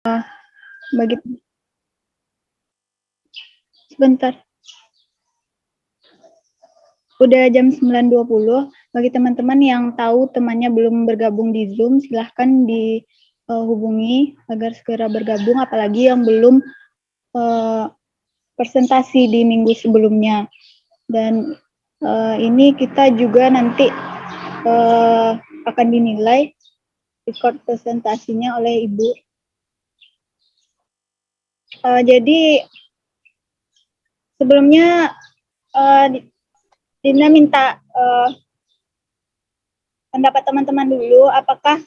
Bagi sebentar. Udah jam 9.20. Bagi teman-teman yang tahu temannya belum bergabung di Zoom, silahkan dihubungi agar segera bergabung, apalagi yang belum presentasi di minggu sebelumnya. Dan ini kita juga nanti akan dinilai record presentasinya oleh Ibu. Jadi sebelumnya Dina minta pendapat teman-teman dulu, apakah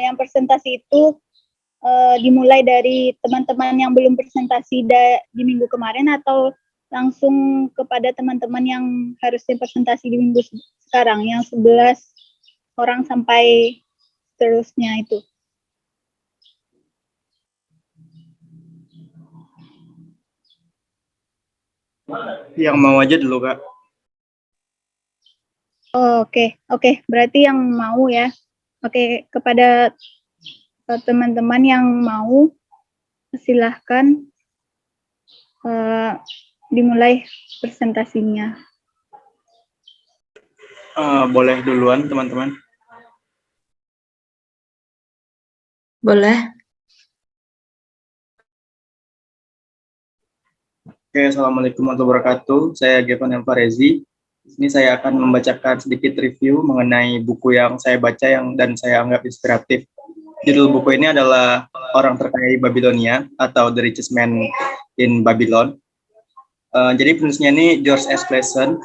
yang presentasi itu dimulai dari teman-teman yang belum presentasi di minggu kemarin, atau langsung kepada teman-teman yang harusnya presentasi di minggu sekarang, yang 11 orang sampai seterusnya itu. Yang mau aja dulu, Kak. Oh, oke. Berarti yang mau ya. Oke, kepada teman-teman yang mau, silahkan dimulai presentasinya. Boleh duluan, teman-teman. Boleh. Oke, Assalamualaikum warahmatullahi wabarakatuh. Saya Gevan Elfarezi. Ini saya akan membacakan sedikit review mengenai buku yang saya baca dan saya anggap inspiratif. Judul buku ini adalah Orang Terkaya di Babilonia atau The Richest Man in Babylon. Jadi penulisnya ini George S. Clason,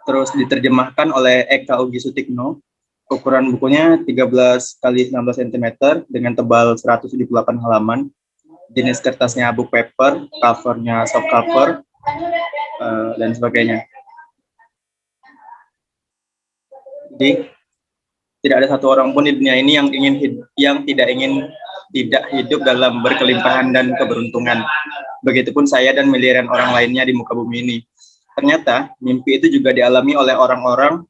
terus diterjemahkan oleh Eka Ugi Sutikno. Ukuran bukunya 13 kali 19 cm dengan tebal 178 halaman. Jenis kertasnya book paper, covernya soft cover, dan sebagainya. Jadi tidak ada satu orang pun di dunia ini yang tidak hidup dalam berkelimpahan dan keberuntungan. Begitupun saya dan miliaran orang lainnya di muka bumi ini. Ternyata mimpi itu juga dialami oleh orang-orang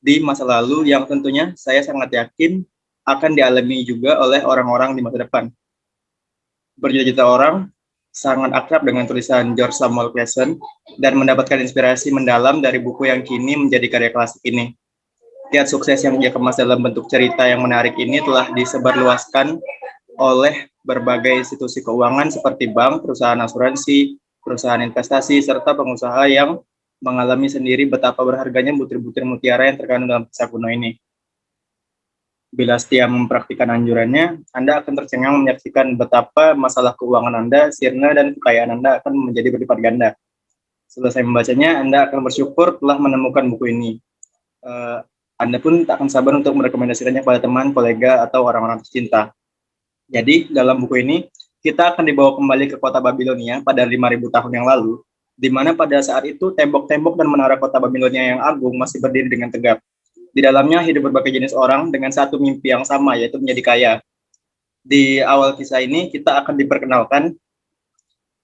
di masa lalu yang tentunya saya sangat yakin akan dialami juga oleh orang-orang di masa depan. Berjuta-juta orang sangat akrab dengan tulisan George Samuel Clason dan mendapatkan inspirasi mendalam dari buku yang kini menjadi karya klasik ini. Kiat sukses yang dia kemas dalam bentuk cerita yang menarik ini telah disebarluaskan oleh berbagai institusi keuangan seperti bank, perusahaan asuransi, perusahaan investasi, serta pengusaha yang mengalami sendiri betapa berharganya butir-butir mutiara yang terkandung dalam kisah kuno ini. Bila setia mempraktikkan anjurannya, Anda akan tercengang menyaksikan betapa masalah keuangan Anda, sirna, dan kekayaan Anda akan menjadi berlipat ganda. Selesai membacanya, Anda akan bersyukur telah menemukan buku ini. Anda pun tak akan sabar untuk merekomendasikannya kepada teman, kolega, atau orang-orang tercinta. Jadi, dalam buku ini, kita akan dibawa kembali ke kota Babilonia pada 5.000 tahun yang lalu, di mana pada saat itu tembok-tembok dan menara kota Babilonia yang agung masih berdiri dengan tegap. Di dalamnya hidup berbagai jenis orang dengan satu mimpi yang sama, yaitu menjadi kaya. Di awal kisah ini, kita akan diperkenalkan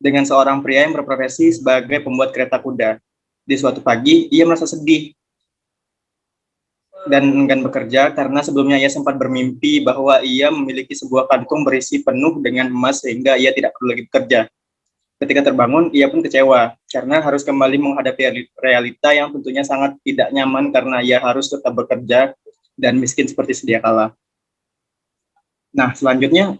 dengan seorang pria yang berprofesi sebagai pembuat kereta kuda. Di suatu pagi, ia merasa sedih dan enggan bekerja karena sebelumnya ia sempat bermimpi bahwa ia memiliki sebuah kantung berisi penuh dengan emas sehingga ia tidak perlu lagi bekerja. Ketika terbangun, ia pun kecewa karena harus kembali menghadapi realita yang tentunya sangat tidak nyaman karena ia harus tetap bekerja dan miskin seperti sedia kala. Nah, selanjutnya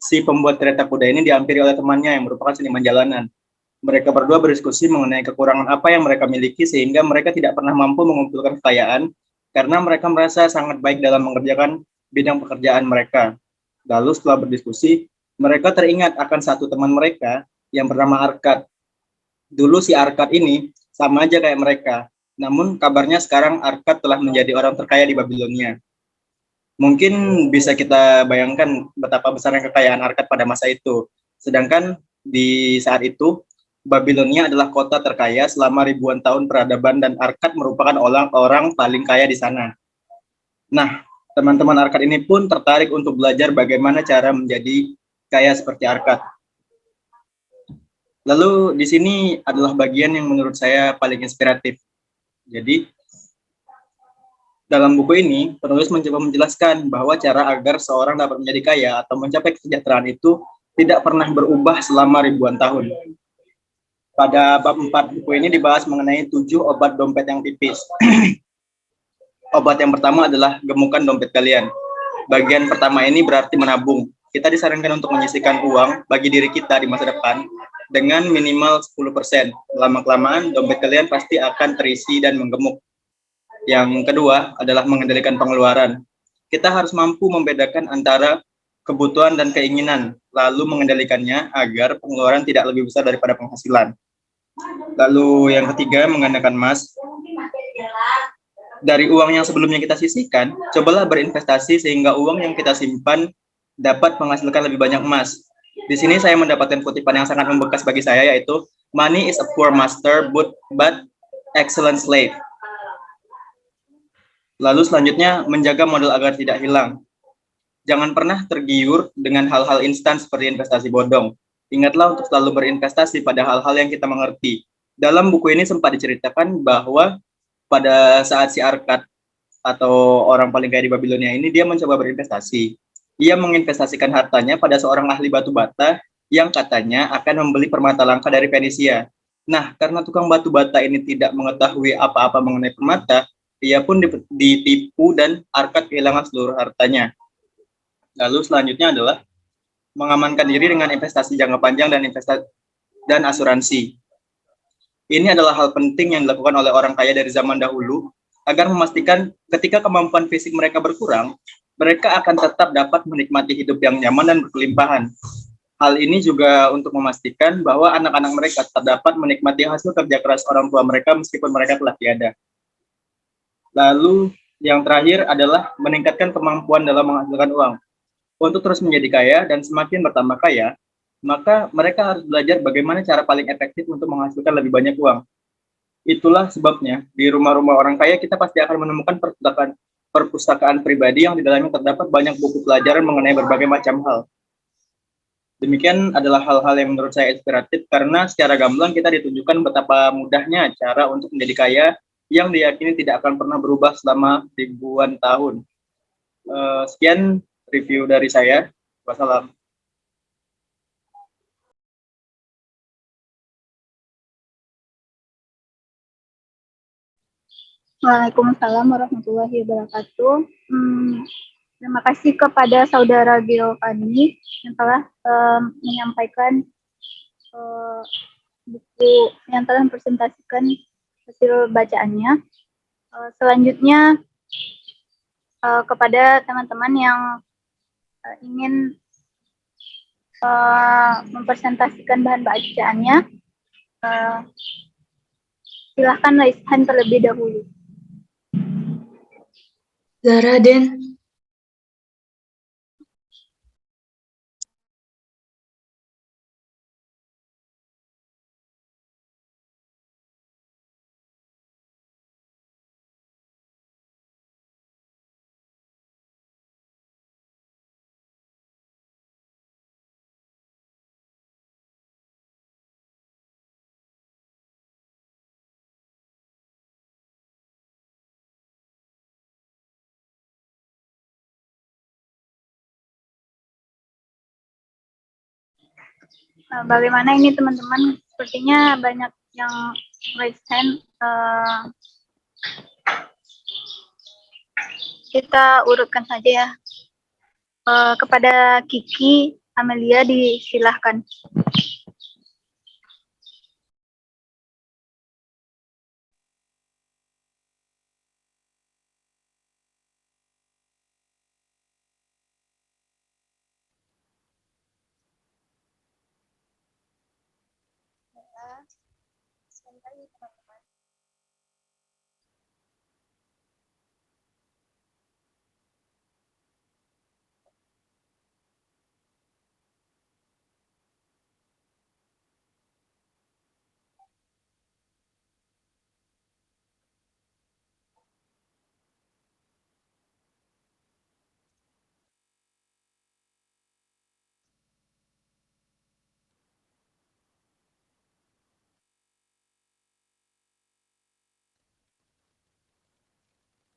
si pembuat kereta kuda ini dihampiri oleh temannya yang merupakan seniman jalanan. Mereka berdua berdiskusi mengenai kekurangan apa yang mereka miliki sehingga mereka tidak pernah mampu mengumpulkan kekayaan karena mereka merasa sangat baik dalam mengerjakan bidang pekerjaan mereka. Lalu setelah berdiskusi, mereka teringat akan satu teman mereka yang bernama Arkad. Dulu si Arkad ini sama aja kayak mereka, namun kabarnya sekarang Arkad telah menjadi orang terkaya di Babilonia. Mungkin bisa kita bayangkan betapa besarnya kekayaan Arkad pada masa itu. Sedangkan di saat itu, Babilonia adalah kota terkaya selama ribuan tahun peradaban dan Arkad merupakan orang paling kaya di sana. Nah, teman-teman Arkad ini pun tertarik untuk belajar bagaimana cara menjadi kaya seperti Arkad. Lalu di sini adalah bagian yang menurut saya paling inspiratif. Jadi Dalam buku ini, penulis mencoba menjelaskan bahwa cara agar seorang dapat menjadi kaya atau mencapai kesejahteraan itu tidak pernah berubah selama ribuan tahun. Pada bab 4 buku ini dibahas mengenai 7 obat dompet yang tipis. Obat yang pertama adalah gemukkan dompet kalian. Bagian pertama ini berarti menabung. Kita disarankan untuk menyisihkan uang bagi diri kita di masa depan dengan minimal 10%. Lama-kelamaan, dompet kalian pasti akan terisi dan menggemuk. Yang kedua adalah mengendalikan pengeluaran. Kita harus mampu membedakan antara kebutuhan dan keinginan, lalu mengendalikannya agar pengeluaran tidak lebih besar daripada penghasilan. Lalu yang ketiga, menggandakan emas. Dari uang yang sebelumnya kita sisihkan, cobalah berinvestasi sehingga uang yang kita simpan dapat menghasilkan lebih banyak emas. Di sini saya mendapatkan kutipan yang sangat membekas bagi saya, yaitu money is a poor master but excellent slave. Lalu selanjutnya, menjaga modal agar tidak hilang. Jangan pernah tergiur dengan hal-hal instan seperti investasi bodong. Ingatlah untuk selalu berinvestasi pada hal-hal yang kita mengerti. Dalam buku ini sempat diceritakan bahwa pada saat si Arkad atau orang paling kaya di Babilonia ini, dia mencoba berinvestasi. Ia menginvestasikan hartanya pada seorang ahli batu bata yang katanya akan membeli permata langka dari Fenisia. Nah, karena tukang batu bata ini tidak mengetahui apa-apa mengenai permata, ia pun ditipu dan Arkad kehilangan seluruh hartanya. Lalu selanjutnya adalah mengamankan diri dengan investasi jangka panjang dan asuransi. Ini adalah hal penting yang dilakukan oleh orang kaya dari zaman dahulu agar memastikan ketika kemampuan fisik mereka berkurang, mereka akan tetap dapat menikmati hidup yang nyaman dan berkelimpahan. Hal ini juga untuk memastikan bahwa anak-anak mereka tetap dapat menikmati hasil kerja keras orang tua mereka meskipun mereka telah tiada. Lalu yang terakhir adalah meningkatkan kemampuan dalam menghasilkan uang. Untuk terus menjadi kaya dan semakin bertambah kaya, maka mereka harus belajar bagaimana cara paling efektif untuk menghasilkan lebih banyak uang. Itulah sebabnya di rumah-rumah orang kaya kita pasti akan menemukan perpustakaan pribadi yang di dalamnya terdapat banyak buku pelajaran mengenai berbagai macam hal. Demikian adalah hal-hal yang menurut saya inspiratif karena secara gamblang kita ditunjukkan betapa mudahnya cara untuk menjadi kaya yang diyakini tidak akan pernah berubah selama ribuan tahun. Sekian review dari saya. Wassalam. Waalaikumsalam warahmatullahi wabarakatuh. Terima kasih kepada Saudara Giovanni yang telah menyampaikan buku yang telah mempresentasikan hasil bacaannya. Selanjutnya kepada teman-teman yang ingin mempresentasikan bahan bacaannya, silahkan raise hand terlebih dahulu. Zara, Den. Bagaimana ini teman-teman? Sepertinya banyak yang raise hand. Kita urutkan saja ya. Kepada Kiki, Amelia disilahkan.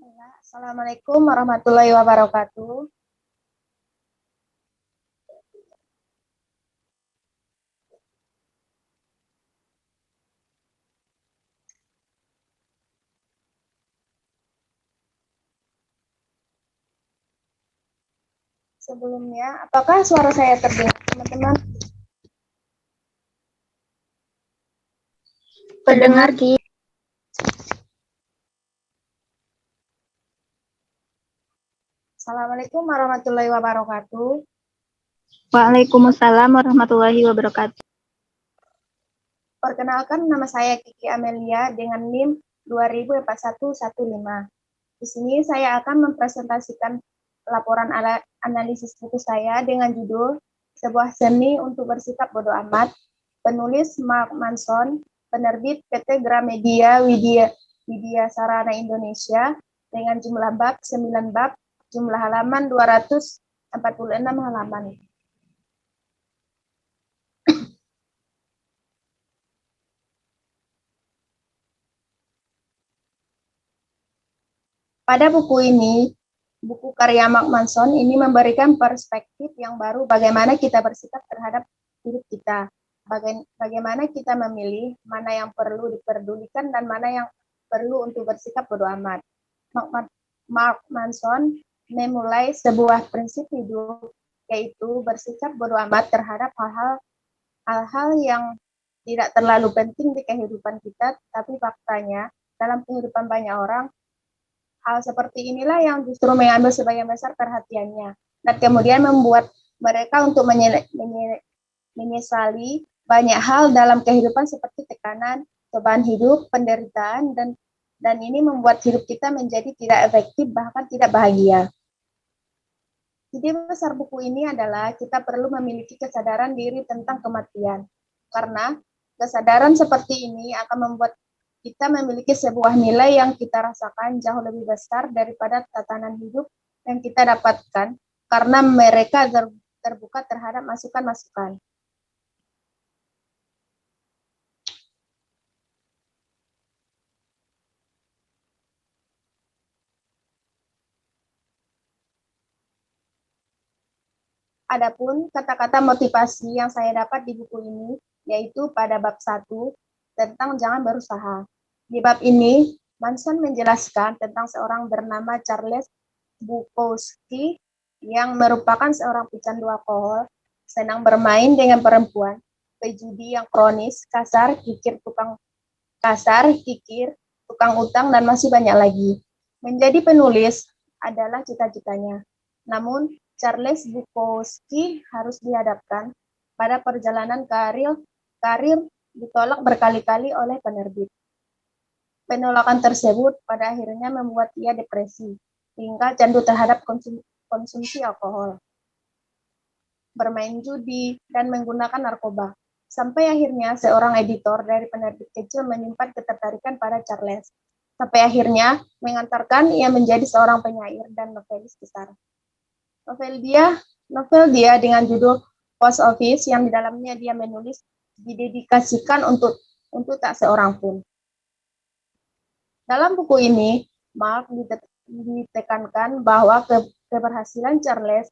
Assalamualaikum warahmatullahi wabarakatuh. Sebelumnya, apakah suara saya terdengar, teman-teman? Terdengar, Ki. Assalamualaikum warahmatullahi wabarakatuh. Waalaikumsalam warahmatullahi wabarakatuh. Perkenalkan, nama saya Kiki Amelia dengan NIM 204115. Di sini saya akan mempresentasikan laporan analisis buku saya dengan judul Sebuah Seni untuk Bersikap Bodo Amat, penulis Mark Manson, penerbit PT Gramedia Widya Sarana Indonesia, dengan jumlah bab 9 bab, jumlah halaman 246 halaman. Pada buku ini, buku karya Mark Manson ini memberikan perspektif yang baru bagaimana kita bersikap terhadap hidup kita. Bagaimana kita memilih mana yang perlu diperdulikan dan mana yang perlu untuk bersikap bodo amat. Mark Manson memulai sebuah prinsip hidup, yaitu bersikap bodo amat terhadap hal-hal yang tidak terlalu penting di kehidupan kita, tapi faktanya dalam kehidupan banyak orang, hal seperti inilah yang justru mengambil sebagian besar perhatiannya dan kemudian membuat mereka untuk menyesali banyak hal dalam kehidupan seperti tekanan, beban hidup, penderitaan, dan ini membuat hidup kita menjadi tidak efektif, bahkan tidak bahagia. Ide besar buku ini adalah kita perlu memiliki kesadaran diri tentang kematian, karena kesadaran seperti ini akan membuat kita memiliki sebuah nilai yang kita rasakan jauh lebih besar daripada tatanan hidup yang kita dapatkan, karena mereka terbuka terhadap masukan-masukan. Adapun kata-kata motivasi yang saya dapat di buku ini, yaitu pada bab 1 tentang jangan berusaha. Di bab ini, Manson menjelaskan tentang seorang bernama Charles Bukowski yang merupakan seorang pecandu alkohol, senang bermain dengan perempuan, pejudi yang kronis, kikir, tukang utang, dan masih banyak lagi. Menjadi penulis adalah cita-citanya. Namun, Charles Bukowski harus dihadapkan pada perjalanan karir ditolak berkali-kali oleh penerbit. Penolakan tersebut pada akhirnya membuat ia depresi, hingga candu terhadap konsumsi alkohol, bermain judi, dan menggunakan narkoba. Sampai akhirnya seorang editor dari penerbit kecil menyimpan ketertarikan pada Charles. Sampai akhirnya mengantarkan ia menjadi seorang penyair dan novelis besar. Novel dia dengan judul Post Office, yang di dalamnya dia menulis, didedikasikan untuk tak seorang pun. Dalam buku ini, Mark ditekankan bahwa keberhasilan Charles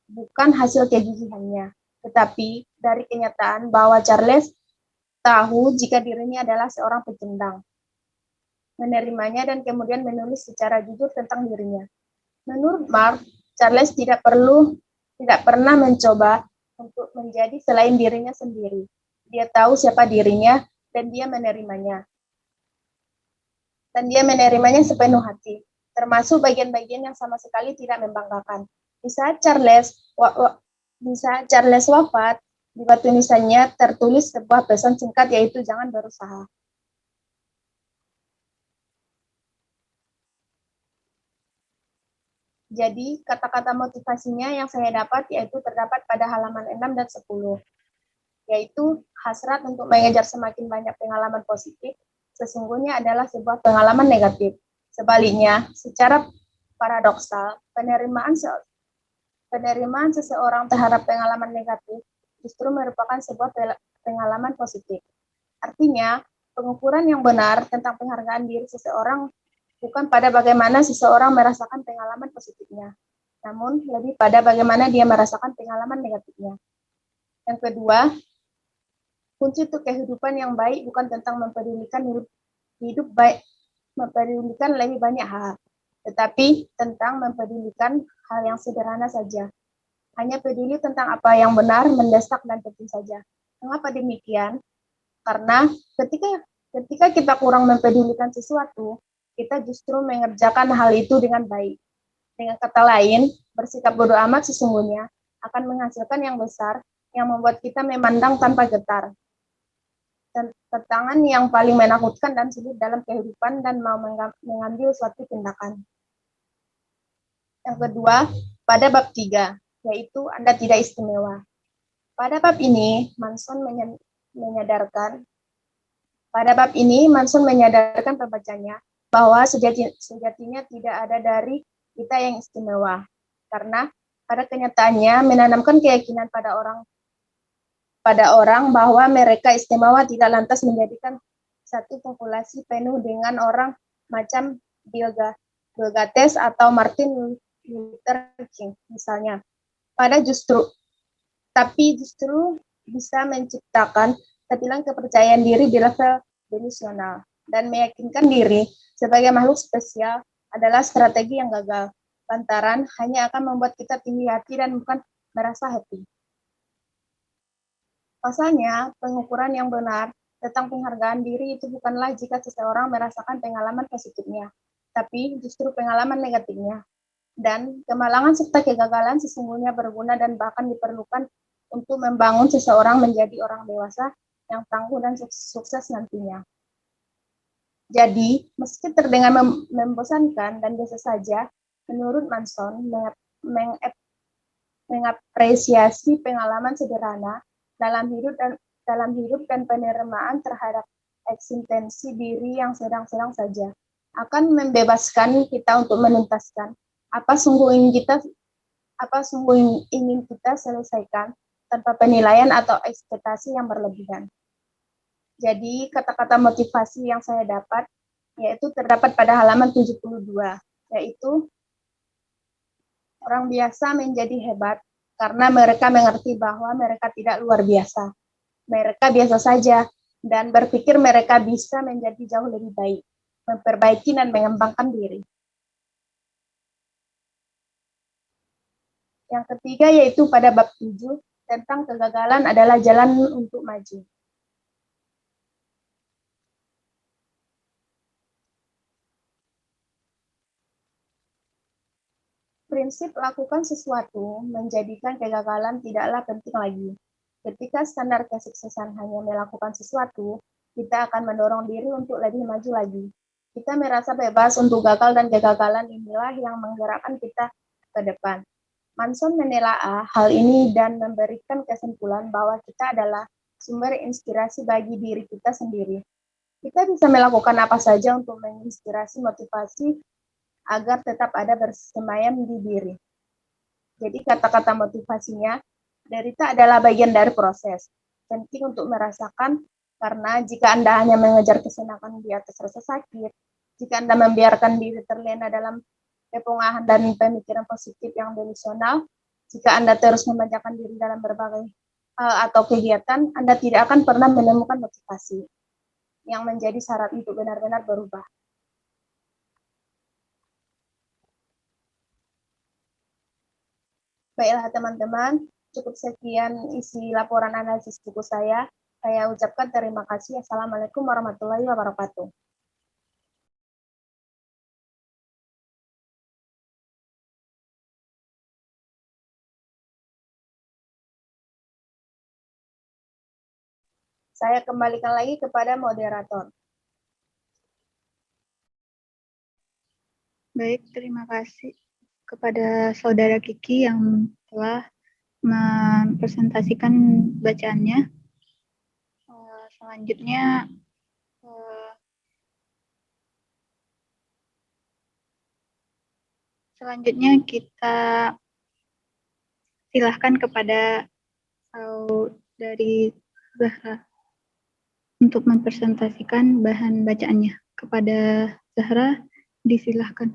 bukan hasil kegigihannya, tetapi dari kenyataan bahwa Charles tahu jika dirinya adalah seorang pecundang, menerimanya dan kemudian menulis secara jujur tentang dirinya. Menurut Mark, Charles tidak pernah mencoba untuk menjadi selain dirinya sendiri. Dia tahu siapa dirinya dan dia menerimanya. Dan dia menerimanya sepenuh hati, termasuk bagian-bagian yang sama sekali tidak membanggakan. Di saat Charles wafat, di batu nisannya tertulis sebuah pesan singkat, yaitu jangan berusaha. Jadi, kata-kata motivasinya yang saya dapat yaitu terdapat pada halaman 6 dan 10, yaitu hasrat untuk mengejar semakin banyak pengalaman positif sesungguhnya adalah sebuah pengalaman negatif. Sebaliknya, secara paradoksal, penerimaan seseorang terhadap pengalaman negatif justru merupakan sebuah pengalaman positif. Artinya, pengukuran yang benar tentang penghargaan diri seseorang bukan pada bagaimana seseorang merasakan pengalaman positifnya, namun lebih pada bagaimana dia merasakan pengalaman negatifnya. Yang kedua, kunci untuk kehidupan yang baik bukan tentang mempedulikan hidup baik, mempedulikan lebih banyak hal, tetapi tentang mempedulikan hal yang sederhana saja. Hanya peduli tentang apa yang benar, mendesak, dan penting saja. Mengapa demikian? Karena ketika kita kurang mempedulikan sesuatu, kita justru mengerjakan hal itu dengan baik. Dengan kata lain, bersikap bodoh amat sesungguhnya akan menghasilkan yang besar yang membuat kita memandang tanpa getar. Tantangan yang paling menakutkan dan sulit dalam kehidupan dan mau mengambil suatu tindakan. Yang kedua, pada bab 3, yaitu Anda tidak istimewa. Pada bab ini, Manson menyadarkan pembacanya bahwa sejatinya tidak ada dari kita yang istimewa. Karena pada kenyataannya menanamkan keyakinan pada orang bahwa mereka istimewa tidak lantas menjadikan satu populasi penuh dengan orang macam Bill Gates atau Martin Luther King misalnya. Tapi justru bisa menciptakan ketilang kepercayaan diri di level delusional dan meyakinkan diri sebagai makhluk spesial adalah strategi yang gagal, lantaran hanya akan membuat kita tinggi hati dan bukan merasa happy. Pasalnya, pengukuran yang benar tentang penghargaan diri itu bukanlah jika seseorang merasakan pengalaman positifnya, tapi justru pengalaman negatifnya. Dan kemalangan serta kegagalan sesungguhnya berguna dan bahkan diperlukan untuk membangun seseorang menjadi orang dewasa yang tangguh dan sukses nantinya. Jadi, meski terdengar membosankan dan biasa saja, menurut Manson, mengapresiasi pengalaman sederhana dalam hidup dan penerimaan terhadap eksistensi diri yang sedang-sedang saja akan membebaskan kita untuk menuntaskan apa sungguh ingin kita selesaikan tanpa penilaian atau ekspektasi yang berlebihan. Jadi kata-kata motivasi yang saya dapat yaitu terdapat pada halaman 72, yaitu orang biasa menjadi hebat karena mereka mengerti bahwa mereka tidak luar biasa. Mereka biasa saja dan berpikir mereka bisa menjadi jauh lebih baik, memperbaiki dan mengembangkan diri. Yang ketiga yaitu pada bab 7 tentang kegagalan adalah jalan untuk maju. Prinsip lakukan sesuatu menjadikan kegagalan tidaklah penting lagi. Ketika standar kesuksesan hanya melakukan sesuatu, kita akan mendorong diri untuk lebih maju lagi. Kita merasa bebas untuk gagal dan kegagalan inilah yang menggerakkan kita ke depan. Manson menelaah hal ini dan memberikan kesimpulan bahwa kita adalah sumber inspirasi bagi diri kita sendiri. Kita bisa melakukan apa saja untuk menginspirasi motivasi agar tetap ada bersemayam di diri. Jadi kata-kata motivasinya, derita adalah bagian dari proses. Penting untuk merasakan, karena jika Anda hanya mengejar kesenangan di atas rasa sakit, jika Anda membiarkan diri terlena dalam kepungahan dan pemikiran positif yang delusional, jika Anda terus memanjakan diri dalam berbagai hal atau kegiatan, Anda tidak akan pernah menemukan motivasi yang menjadi syarat untuk benar-benar berubah. Baiklah teman-teman, cukup sekian isi laporan analisis buku saya. Saya ucapkan terima kasih. Assalamualaikum warahmatullahi wabarakatuh. Saya kembalikan lagi kepada moderator. Baik, terima kasih kepada Saudara Kiki yang telah mempresentasikan bacaannya. Selanjutnya kita silahkan kepada Saudari Zahra untuk mempresentasikan bahan bacaannya. Kepada Zahra, Disilahkan.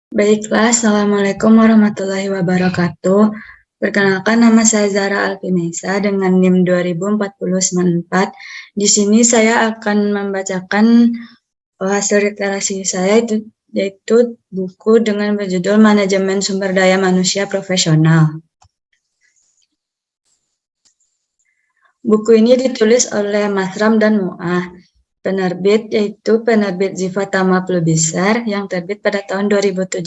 Baiklah, Assalamualaikum warahmatullahi wabarakatuh. Perkenalkan, nama saya Zara Alfinesa dengan NIM 204094. Di sini saya akan membacakan hasil literasi saya, yaitu buku dengan berjudul Manajemen Sumber Daya Manusia Profesional. Buku ini ditulis oleh Masram dan Mu'ah. Penerbit yaitu penerbit Ziva Tamaplu Besar yang terbit pada tahun 2017.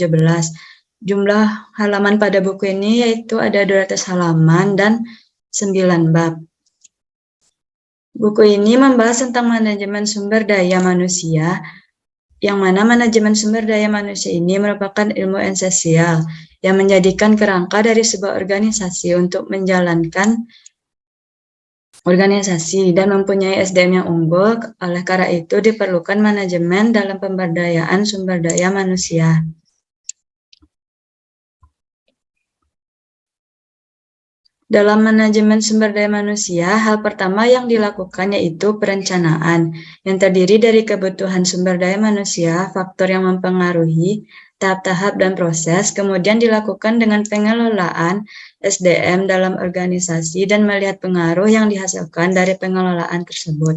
Jumlah halaman pada buku ini yaitu ada 200 halaman dan 9 bab. Buku ini membahas tentang manajemen sumber daya manusia, yang mana manajemen sumber daya manusia ini merupakan ilmu esensial yang menjadikan kerangka dari sebuah organisasi untuk menjalankan organisasi dan mempunyai SDM yang unggul. Oleh karena itu diperlukan manajemen dalam pemberdayaan sumber daya manusia. Dalam manajemen sumber daya manusia, hal pertama yang dilakukan yaitu perencanaan, yang terdiri dari kebutuhan sumber daya manusia, faktor yang mempengaruhi, tahap-tahap dan proses, kemudian dilakukan dengan pengelolaan SDM dalam organisasi dan melihat pengaruh yang dihasilkan dari pengelolaan tersebut.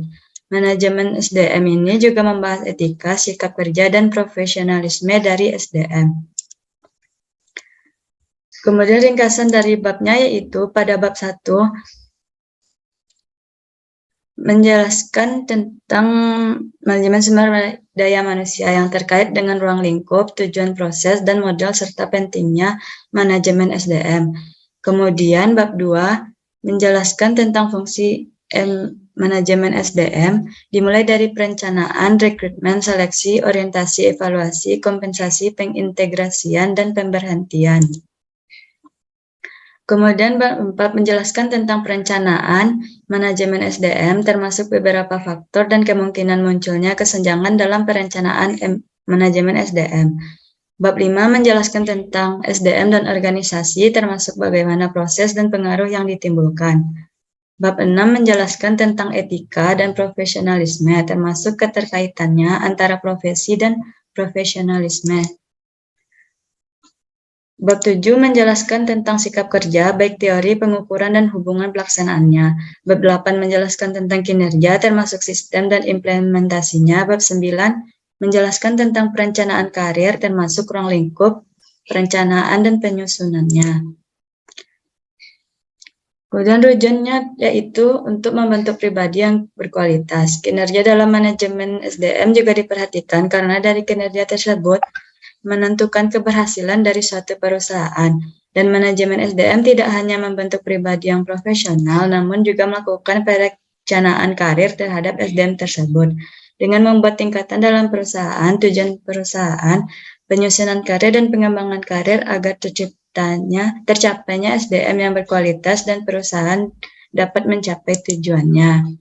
Manajemen SDM ini juga membahas etika, sikap kerja, dan profesionalisme dari SDM. Kemudian ringkasan dari babnya yaitu pada bab 1 menjelaskan tentang manajemen sumber daya manusia yang terkait dengan ruang lingkup, tujuan proses, dan model serta pentingnya manajemen SDM. Kemudian bab 2 menjelaskan tentang fungsi manajemen SDM dimulai dari perencanaan, rekrutmen, seleksi, orientasi, evaluasi, kompensasi, pengintegrasian, dan pemberhentian. Kemudian bab 4 menjelaskan tentang perencanaan manajemen SDM termasuk beberapa faktor dan kemungkinan munculnya kesenjangan dalam perencanaan manajemen SDM. Bab 5 menjelaskan tentang SDM dan organisasi termasuk bagaimana proses dan pengaruh yang ditimbulkan. Bab 6 menjelaskan tentang etika dan profesionalisme termasuk keterkaitannya antara profesi dan profesionalisme. Bab 7 menjelaskan tentang sikap kerja, baik teori, pengukuran, dan hubungan pelaksanaannya. Bab 8 menjelaskan tentang kinerja, termasuk sistem dan implementasinya. Bab 9 menjelaskan tentang perencanaan karir, termasuk ruang lingkup, perencanaan, dan penyusunannya. Kemudian rujukannya yaitu untuk membentuk pribadi yang berkualitas. Kinerja dalam manajemen SDM juga diperhatikan karena dari kinerja tersebut menentukan keberhasilan dari suatu perusahaan. Dan manajemen SDM tidak hanya membentuk pribadi yang profesional, namun juga melakukan perencanaan karir terhadap SDM tersebut. Dengan membuat tingkatan dalam perusahaan, tujuan perusahaan, penyusunan karir dan pengembangan karir agar tercapainya SDM yang berkualitas dan perusahaan dapat mencapai tujuannya.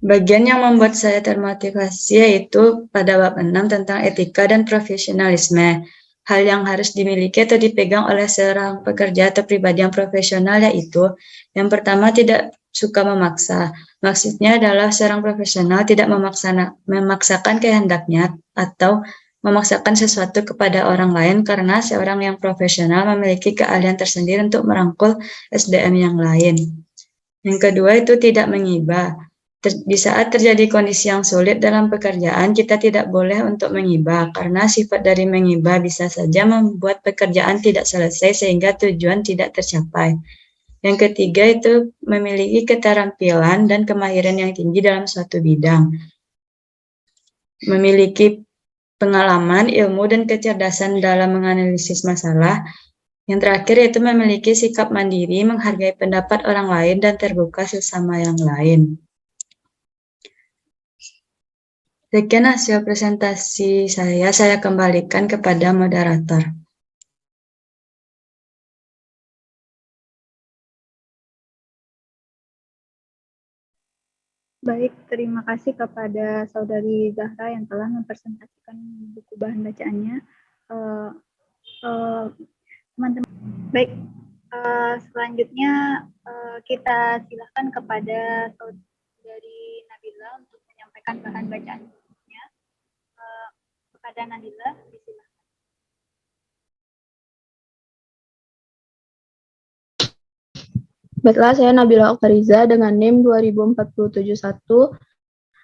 Bagian yang membuat saya termotivasi yaitu pada bab 6 tentang etika dan profesionalisme. Hal yang harus dimiliki atau dipegang oleh seorang pekerja atau pribadi yang profesional yaitu yang pertama tidak suka memaksa. Maksudnya adalah seorang profesional tidak memaksakan kehendaknya atau memaksakan sesuatu kepada orang lain karena seorang yang profesional memiliki keahlian tersendiri untuk merangkul SDM yang lain. Yang kedua itu tidak mengibah. Di saat terjadi kondisi yang sulit dalam pekerjaan, kita tidak boleh untuk mengibah, karena sifat dari mengibah bisa saja membuat pekerjaan tidak selesai sehingga tujuan tidak tercapai. Yang ketiga itu memiliki keterampilan dan kemahiran yang tinggi dalam suatu bidang. Memiliki pengalaman, ilmu, dan kecerdasan dalam menganalisis masalah. Yang terakhir yaitu memiliki sikap mandiri, menghargai pendapat orang lain, dan terbuka sesama yang lain. Sekian hasil presentasi saya kembalikan kepada moderator. Baik, terima kasih kepada Saudari Zahra yang telah mempresentasikan buku bahan bacaannya. Teman-teman, baik, selanjutnya kita silakan kepada Saudari Nabila untuk menyampaikan bahan bacaannya. Kepada Nabila, disilakan. Baiklah, saya Nabila Okariza dengan NIM 20471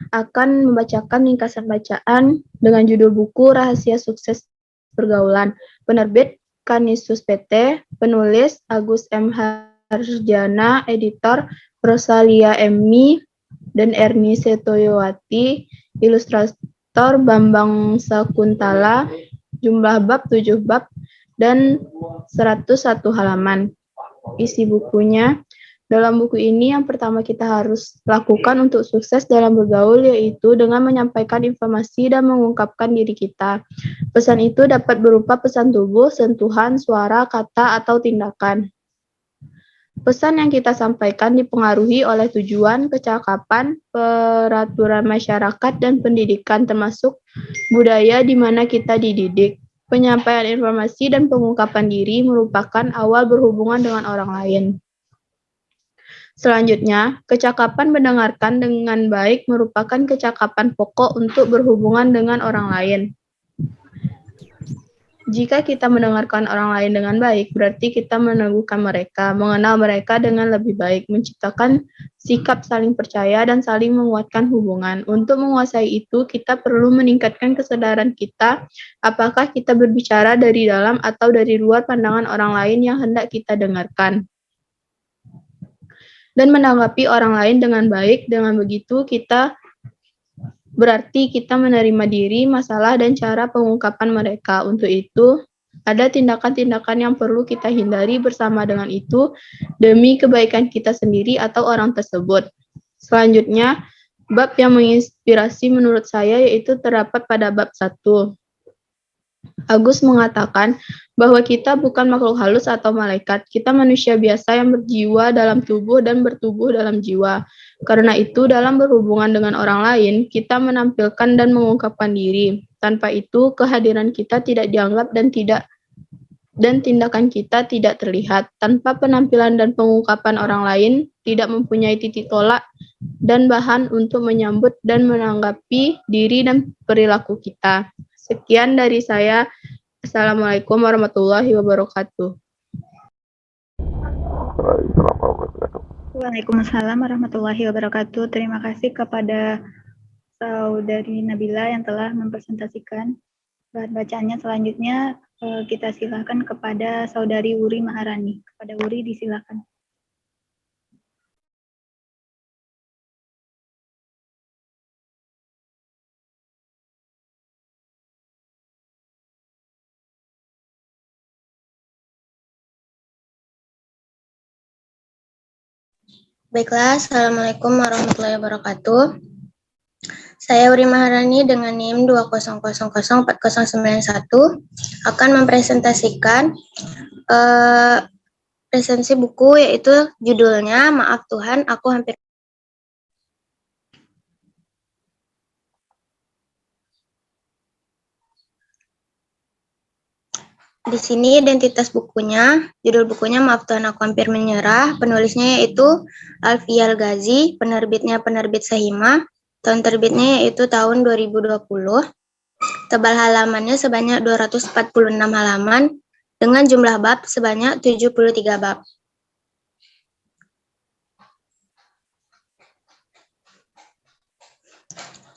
akan membacakan ringkasan bacaan dengan judul buku Rahasia Sukses Pergaulan, penerbit Kanisius PT, penulis Agus M. Harjana, editor Rosalia Emmy dan Erni Setoyowati, ilustrator Bambang Sakuntala, jumlah bab 7 bab dan 101 halaman. Isi bukunya, dalam buku ini yang pertama kita harus lakukan untuk sukses dalam bergaul yaitu dengan menyampaikan informasi dan mengungkapkan diri kita. Pesan itu dapat berupa pesan tubuh, sentuhan, suara, kata, atau tindakan. Pesan yang kita sampaikan dipengaruhi oleh tujuan, kecakapan, peraturan masyarakat, dan pendidikan termasuk budaya di mana kita dididik. Penyampaian informasi dan pengungkapan diri merupakan awal berhubungan dengan orang lain. Selanjutnya, kecakapan mendengarkan dengan baik merupakan kecakapan pokok untuk berhubungan dengan orang lain. Jika kita mendengarkan orang lain dengan baik, berarti kita meneguhkan mereka, mengenal mereka dengan lebih baik, menciptakan sikap saling percaya dan saling menguatkan hubungan. Untuk menguasai itu, kita perlu meningkatkan kesadaran kita, apakah kita berbicara dari dalam atau dari luar pandangan orang lain yang hendak kita dengarkan. Dan menanggapi orang lain dengan baik, dengan begitu berarti kita menerima diri, masalah, dan cara pengungkapan mereka. Untuk itu, ada tindakan-tindakan yang perlu kita hindari bersama dengan itu demi kebaikan kita sendiri atau orang tersebut. Selanjutnya, bab yang menginspirasi menurut saya yaitu terdapat pada bab 1. Agus mengatakan bahwa kita bukan makhluk halus atau malaikat, kita manusia biasa yang berjiwa dalam tubuh dan bertubuh dalam jiwa. Karena itu, dalam berhubungan dengan orang lain, kita menampilkan dan mengungkapkan diri. Tanpa itu, kehadiran kita tidak dianggap dan tindakan kita tidak terlihat. Tanpa penampilan dan pengungkapan orang lain, tidak mempunyai titik tolak dan bahan untuk menyambut dan menanggapi diri dan perilaku kita. Sekian dari saya. Assalamualaikum warahmatullahi wabarakatuh. Waalaikumsalam warahmatullahi wabarakatuh. Terima kasih kepada Saudari Nabila yang telah mempresentasikan bahan bacaannya. Selanjutnya kita silakan kepada Saudari Wuri Maharani. Kepada Wuri disilakan. Baiklah, Assalamualaikum warahmatullahi wabarakatuh. Saya Wuri Maharani dengan NIM 2004091 akan mempresentasikan presensi buku yaitu judulnya Maaf Tuhan, Aku Hampir. Di sini identitas bukunya, judul bukunya Maaf Tuhan Aku Hampir Menyerah, penulisnya yaitu Alfial Ghazi, penerbitnya penerbit Sahima, tahun terbitnya yaitu tahun 2020, tebal halamannya sebanyak 246 halaman, dengan jumlah bab sebanyak 73 bab.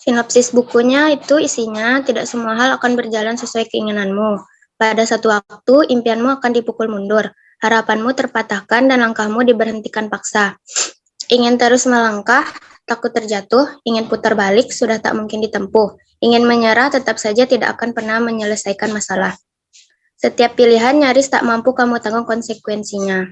Sinopsis bukunya itu isinya, tidak semua hal akan berjalan sesuai keinginanmu. Pada satu waktu, impianmu akan dipukul mundur, harapanmu terpatahkan dan langkahmu diberhentikan paksa. Ingin terus melangkah, takut terjatuh, ingin putar balik, sudah tak mungkin ditempuh. Ingin menyerah, tetap saja tidak akan pernah menyelesaikan masalah. Setiap pilihan nyaris tak mampu kamu tanggung konsekuensinya.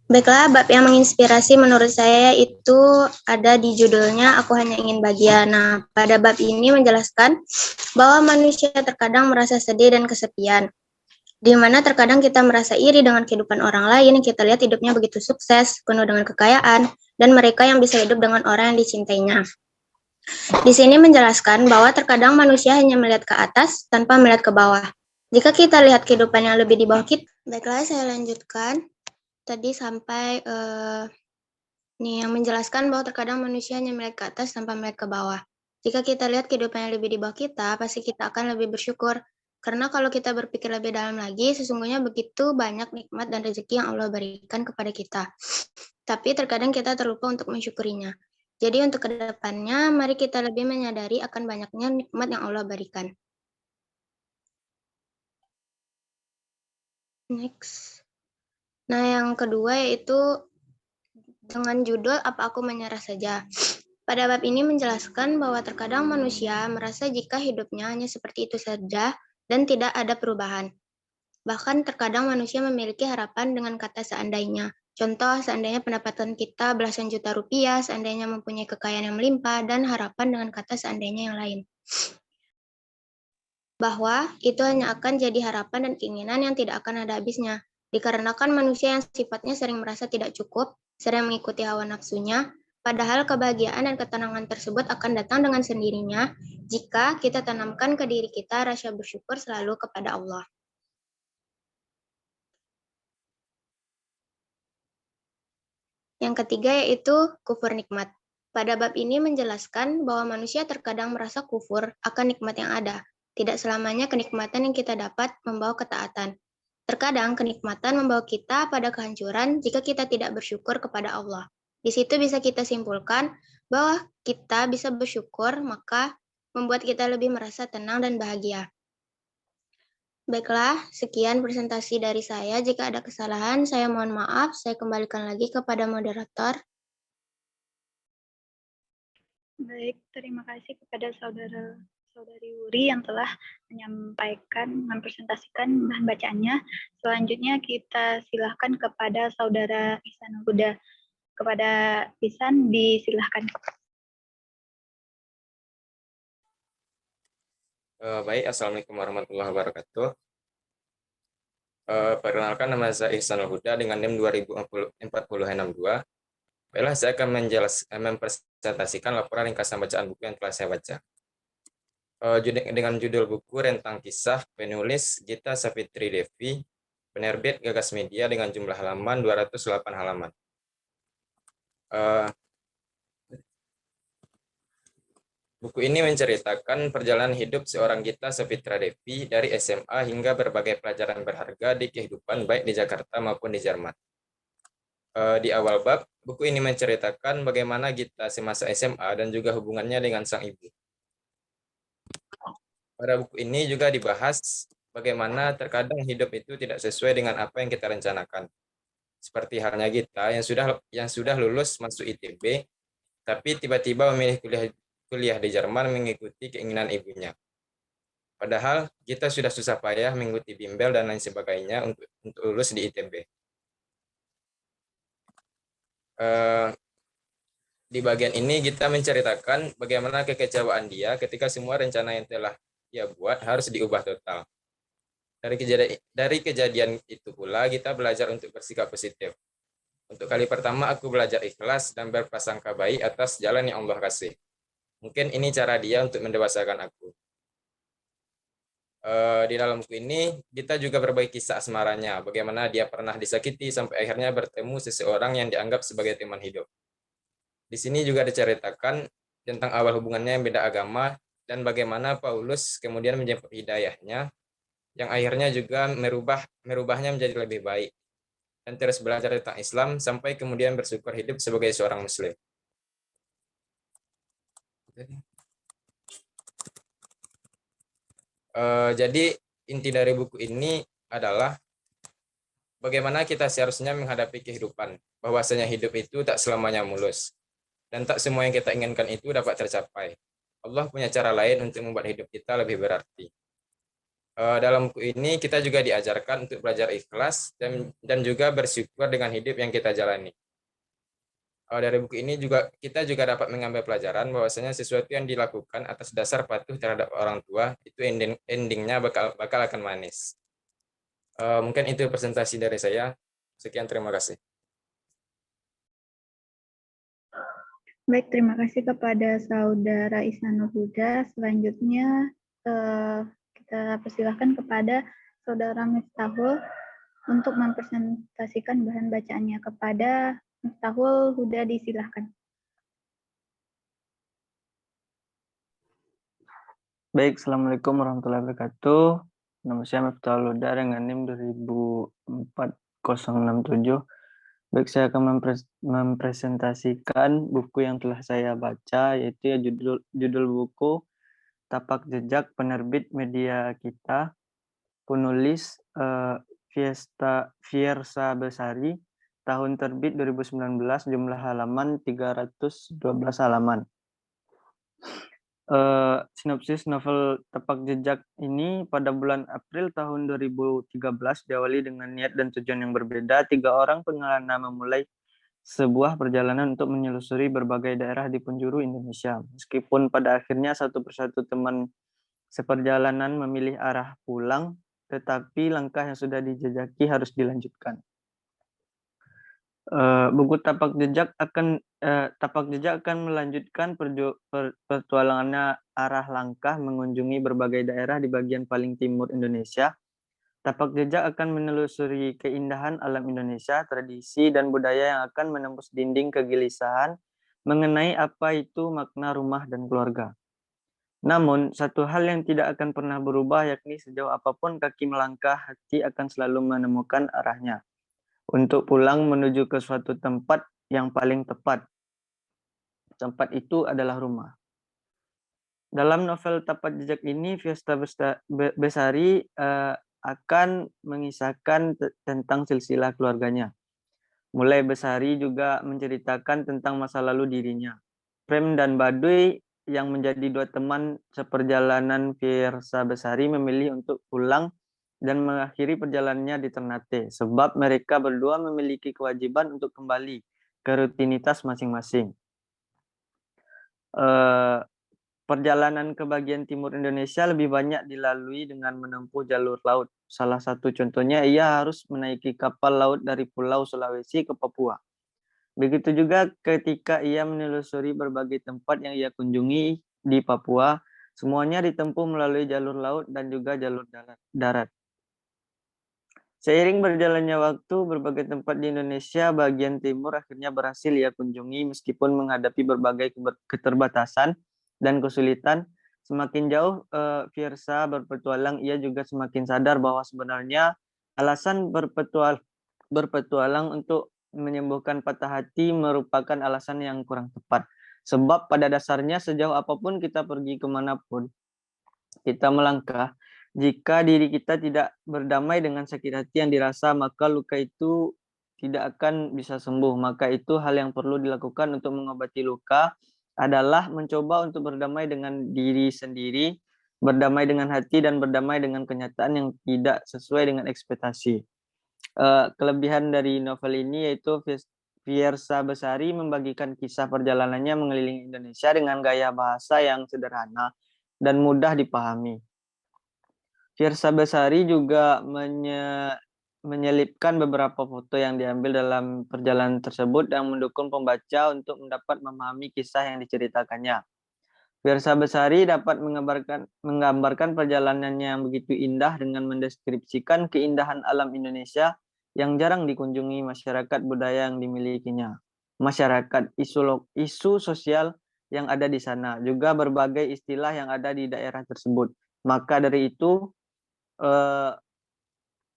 Baiklah, bab yang menginspirasi menurut saya itu ada di judulnya Aku Hanya Ingin Bahagia. Nah, pada bab ini menjelaskan bahwa manusia terkadang merasa sedih dan kesepian, di mana terkadang kita merasa iri dengan kehidupan orang lain, kita lihat hidupnya begitu sukses, penuh dengan kekayaan, dan mereka yang bisa hidup dengan orang yang dicintainya. Di sini menjelaskan bahwa terkadang manusia hanya melihat ke atas tanpa melihat ke bawah. Jika kita lihat kehidupan yang lebih di bawah kita, baiklah saya lanjutkan. Tadi sampai nih yang menjelaskan bahwa terkadang manusia hanya melihat ke atas tanpa melihat ke bawah. Jika kita lihat kehidupan yang lebih di bawah kita, pasti kita akan lebih bersyukur. Karena kalau kita berpikir lebih dalam lagi, sesungguhnya begitu banyak nikmat dan rezeki yang Allah berikan kepada kita. Tapi terkadang kita terlupa untuk mensyukurinya. Jadi untuk kedepannya, mari kita lebih menyadari akan banyaknya nikmat yang Allah berikan. Next. Nah, yang kedua yaitu dengan judul Apa Aku Menyerah Saja. Pada bab ini menjelaskan bahwa terkadang manusia merasa jika hidupnya hanya seperti itu saja dan tidak ada perubahan. Bahkan terkadang manusia memiliki harapan dengan kata seandainya. Contoh, seandainya pendapatan kita belasan juta rupiah, seandainya mempunyai kekayaan yang melimpah, dan harapan dengan kata seandainya yang lain. Bahwa itu hanya akan jadi harapan dan keinginan yang tidak akan ada habisnya. Dikarenakan manusia yang sifatnya sering merasa tidak cukup, sering mengikuti hawa nafsunya, padahal kebahagiaan dan ketenangan tersebut akan datang dengan sendirinya jika kita tanamkan ke diri kita rasa bersyukur selalu kepada Allah. Yang ketiga yaitu kufur nikmat. Pada bab ini menjelaskan bahwa manusia terkadang merasa kufur akan nikmat yang ada. Tidak selamanya kenikmatan yang kita dapat membawa ketaatan. Terkadang kenikmatan membawa kita pada kehancuran jika kita tidak bersyukur kepada Allah. Di situ bisa kita simpulkan bahwa kita bisa bersyukur, maka membuat kita lebih merasa tenang dan bahagia. Baiklah, sekian presentasi dari saya. Jika ada kesalahan, saya mohon maaf. Saya kembalikan lagi kepada moderator. Baik, terima kasih kepada saudari Wuri yang telah mempresentasikan bahan bacaannya. Selanjutnya kita silakan kepada saudara Ihsan Huda. Kepada Ihsan, disilahkan. Baik, Assalamualaikum warahmatullahi wabarakatuh. Perkenalkan, nama saya Ihsan Huda dengan NIM 204062. Baiklah, saya akan mempresentasikan laporan ringkasan bacaan buku yang telah saya baca. Dengan judul buku Rentang Kisah, penulis Gita Savitri Devi, penerbit Gagas Media dengan jumlah halaman 208 halaman. Buku ini menceritakan perjalanan hidup seorang Gita Savitri Devi dari SMA hingga berbagai pelajaran berharga di kehidupan baik di Jakarta maupun di Jerman. Di awal bab, buku ini menceritakan bagaimana Gita semasa SMA dan juga hubungannya dengan sang ibu. Pada buku ini juga dibahas bagaimana terkadang hidup itu tidak sesuai dengan apa yang kita rencanakan. Seperti halnya Gita yang sudah lulus masuk ITB, tapi tiba-tiba memilih kuliah di Jerman mengikuti keinginan ibunya. Padahal kita sudah susah payah mengikuti bimbel dan lain sebagainya untuk lulus di ITB. Di bagian ini kita menceritakan bagaimana kekecewaan dia ketika semua rencana yang telah dia buat harus diubah total. Dari kejadian itu pula kita belajar untuk bersikap positif. Untuk kali pertama aku belajar ikhlas dan berprasangka baik atas jalan yang Allah kasih. Mungkin ini cara dia untuk mendewasakan aku. Di dalam buku ini kita juga berbagi kisah asmaranya, bagaimana dia pernah disakiti sampai akhirnya bertemu seseorang yang dianggap sebagai teman hidup. Di sini juga diceritakan tentang awal hubungannya yang beda agama dan bagaimana Paulus kemudian menjemput hidayahnya yang akhirnya juga merubahnya menjadi lebih baik dan terus belajar tentang Islam sampai kemudian bersyukur hidup sebagai seorang muslim. Jadi inti dari buku ini adalah bagaimana kita seharusnya menghadapi kehidupan, bahwasanya hidup itu tak selamanya mulus dan tak semua yang kita inginkan itu dapat tercapai. Allah punya cara lain untuk membuat hidup kita lebih berarti. Dalam buku ini kita juga diajarkan untuk belajar ikhlas dan juga bersyukur dengan hidup yang kita jalani. Dari buku ini juga kita juga dapat mengambil pelajaran bahwasanya sesuatu yang dilakukan atas dasar patuh terhadap orang tua itu endingnya bakal akan manis. Mungkin itu presentasi dari saya. Sekian, terima kasih. Baik, terima kasih kepada Saudara Ihsanul Huda. Selanjutnya kita persilahkan kepada Saudara Miftahul untuk mempresentasikan bahan bacaannya. Kepada Miftahul Huda, disilahkan. Baik, Assalamualaikum warahmatullahi wabarakatuh. Nama saya Miftahul Huda dengan NIM 204067. Baik, saya akan mempresentasikan buku yang telah saya baca, yaitu judul buku Tapak Jejak, penerbit Media Kita, penulis Fiersa Besari, tahun terbit 2019, jumlah halaman 312 halaman. Sinopsis novel Tapak Jejak ini pada bulan April tahun 2013 diawali dengan niat dan tujuan yang berbeda. 3 orang pengelana memulai sebuah perjalanan untuk menyelusuri berbagai daerah di penjuru Indonesia. Meskipun pada akhirnya satu persatu teman seperjalanan memilih arah pulang, tetapi langkah yang sudah dijejaki harus dilanjutkan. Buku Tapak Jejak akan melanjutkan petualangannya arah langkah mengunjungi berbagai daerah di bagian paling timur Indonesia. Tapak Jejak akan menelusuri keindahan alam Indonesia, tradisi dan budaya yang akan menembus dinding kegelisahan mengenai apa itu makna rumah dan keluarga. Namun, satu hal yang tidak akan pernah berubah, yakni sejauh apapun kaki melangkah, hati akan selalu menemukan arahnya untuk pulang menuju ke suatu tempat yang paling tepat. Tempat itu adalah rumah. Dalam novel Tapak Jejak ini, Fiersa Besari akan mengisahkan tentang silsilah keluarganya. Mulai Besari juga menceritakan tentang masa lalu dirinya. Prem dan Baduy yang menjadi 2 teman seperjalanan Fiersa Besari memilih untuk pulang dan mengakhiri perjalanannya di Ternate, sebab mereka berdua memiliki kewajiban untuk kembali ke rutinitas masing-masing. Perjalanan ke bagian timur Indonesia lebih banyak dilalui dengan menempuh jalur laut. Salah satu contohnya, ia harus menaiki kapal laut dari Pulau Sulawesi ke Papua. Begitu juga ketika ia menelusuri berbagai tempat yang ia kunjungi di Papua, semuanya ditempuh melalui jalur laut dan juga jalur darat. Seiring berjalannya waktu, berbagai tempat di Indonesia bagian timur akhirnya berhasil ia kunjungi meskipun menghadapi berbagai keterbatasan dan kesulitan. Semakin jauh Fiersa berpetualang, ia juga semakin sadar bahwa sebenarnya alasan berpetualang untuk menyembuhkan patah hati merupakan alasan yang kurang tepat. Sebab pada dasarnya sejauh apapun kita pergi kemanapun, kita melangkah, jika diri kita tidak berdamai dengan sakit hati yang dirasa, maka luka itu tidak akan bisa sembuh. Maka itu hal yang perlu dilakukan untuk mengobati luka adalah mencoba untuk berdamai dengan diri sendiri, berdamai dengan hati, dan berdamai dengan kenyataan yang tidak sesuai dengan ekspektasi. Kelebihan dari novel ini yaitu Fiersa Besari membagikan kisah perjalanannya mengelilingi Indonesia dengan gaya bahasa yang sederhana dan mudah dipahami. Fiersa Besari juga menyelipkan beberapa foto yang diambil dalam perjalanan tersebut yang mendukung pembaca untuk dapat memahami kisah yang diceritakannya. Fiersa Besari dapat menggambarkan perjalanannya yang begitu indah dengan mendeskripsikan keindahan alam Indonesia yang jarang dikunjungi masyarakat budaya yang dimilikinya. Masyarakat, isu sosial yang ada di sana, juga berbagai istilah yang ada di daerah tersebut. Maka dari itu,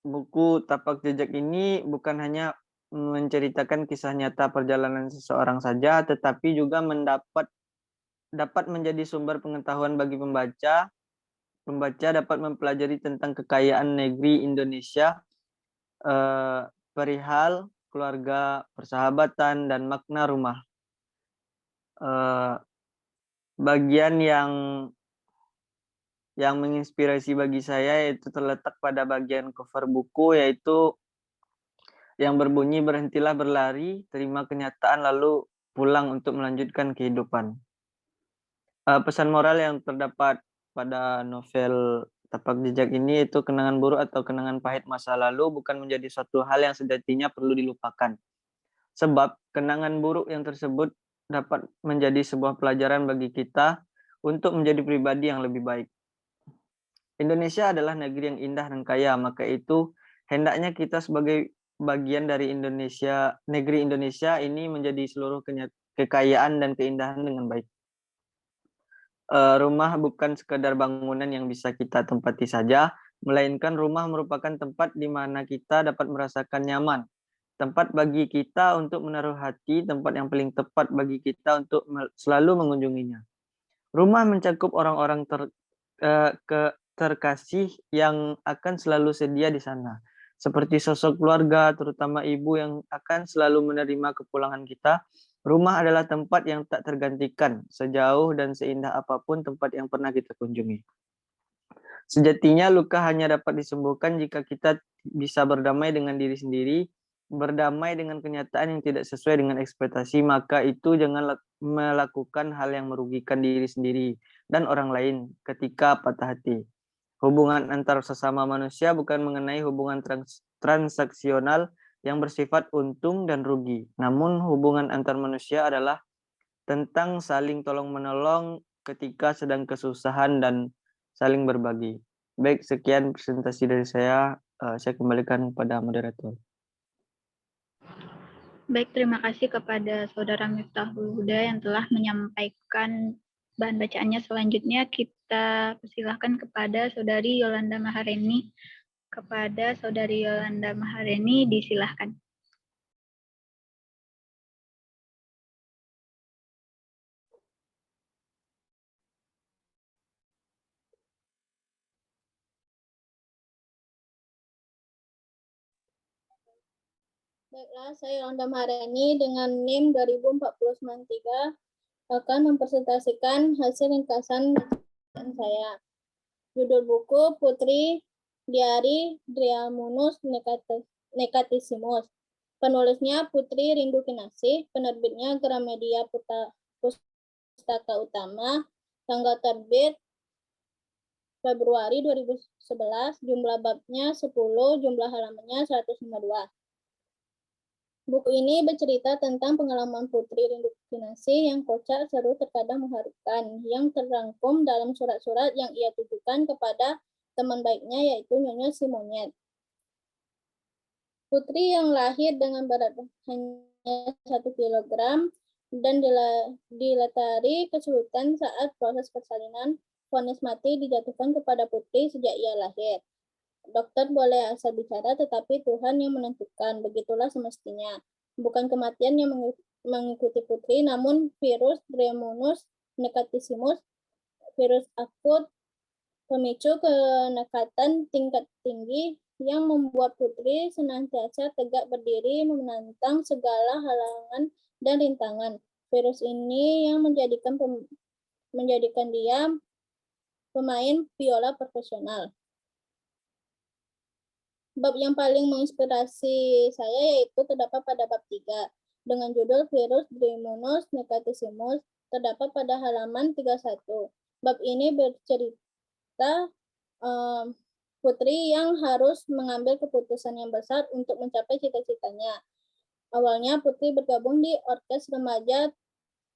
buku Tapak Jejak ini bukan hanya menceritakan kisah nyata perjalanan seseorang saja, tetapi juga dapat menjadi sumber pengetahuan bagi pembaca. Pembaca dapat mempelajari tentang kekayaan negeri Indonesia, perihal keluarga, persahabatan, dan makna rumah. Bagian yang yang menginspirasi bagi saya yaitu terletak pada bagian cover buku, yaitu yang berbunyi berhentilah berlari, terima kenyataan lalu pulang untuk melanjutkan kehidupan. Pesan moral yang terdapat pada novel Tapak Jejak ini itu kenangan buruk atau kenangan pahit masa lalu bukan menjadi suatu hal yang sejatinya perlu dilupakan. Sebab kenangan buruk yang tersebut dapat menjadi sebuah pelajaran bagi kita untuk menjadi pribadi yang lebih baik. Indonesia adalah negeri yang indah dan kaya, maka itu hendaknya kita sebagai bagian dari Indonesia, negeri Indonesia ini menjadi seluruh kekayaan dan keindahan dengan baik. Rumah bukan sekadar bangunan yang bisa kita tempati saja, melainkan rumah merupakan tempat di mana kita dapat merasakan nyaman. Tempat bagi kita untuk menaruh hati, tempat yang paling tepat bagi kita untuk selalu mengunjunginya. Rumah mencakup orang-orang terkasih yang akan selalu sedia di sana. Seperti sosok keluarga, terutama ibu yang akan selalu menerima kepulangan kita. Rumah adalah tempat yang tak tergantikan, sejauh dan seindah apapun tempat yang pernah kita kunjungi. Sejatinya luka hanya dapat disembuhkan jika kita bisa berdamai dengan diri sendiri, berdamai dengan kenyataan yang tidak sesuai dengan ekspektasi, maka itu jangan melakukan hal yang merugikan diri sendiri dan orang lain ketika patah hati. Hubungan antar sesama manusia bukan mengenai hubungan transaksional yang bersifat untung dan rugi. Namun hubungan antar manusia adalah tentang saling tolong-menolong ketika sedang kesusahan dan saling berbagi. Baik, sekian presentasi dari saya. Saya kembalikan kepada moderator. Baik, terima kasih kepada Saudara Miftahul Huda yang telah menyampaikan bahan bacaannya. Selanjutnya kita persilahkan kepada Saudari Yolanda Mahareni. Kepada Saudari Yolanda Mahareni, disilahkan. Baiklah, saya Yolanda Mahareni dengan NIM 204093 akan mempresentasikan hasil ringkasan bacaan saya. Judul buku Putri Diari Driamunus Nekatisimus. Penulisnya Putri Rindu Kinasih, penerbitnya Gramedia Pustaka Utama, tanggal terbit Februari 2011, jumlah babnya 10, jumlah halamannya 152. Buku ini bercerita tentang pengalaman Putri Rindu Kinasih yang kocak, seru, terkadang mengharukan, yang terangkum dalam surat-surat yang ia tujukan kepada teman baiknya, yaitu Nyonya si Monyet. Putri yang lahir dengan berat hanya 1 kilogram dan dilatari kesulitan saat proses persalinan, vonis mati dijatuhkan kepada Putri sejak ia lahir. Dokter boleh asal bicara, tetapi Tuhan yang menentukan. Begitulah semestinya. Bukan kematian yang mengikuti Putri, namun virus Driamunus Nekatisimus, virus akut pemicu kenekatan tingkat tinggi yang membuat Putri senantiasa tegak berdiri menantang segala halangan dan rintangan. Virus ini yang menjadikan dia pemain biola profesional. Bab yang paling menginspirasi saya yaitu terdapat pada bab 3 dengan judul Virus Driamunus Nekatisimus, terdapat pada halaman 31. Bab ini bercerita Putri yang harus mengambil keputusan yang besar untuk mencapai cita-citanya. Awalnya Putri bergabung di Orkes Remaja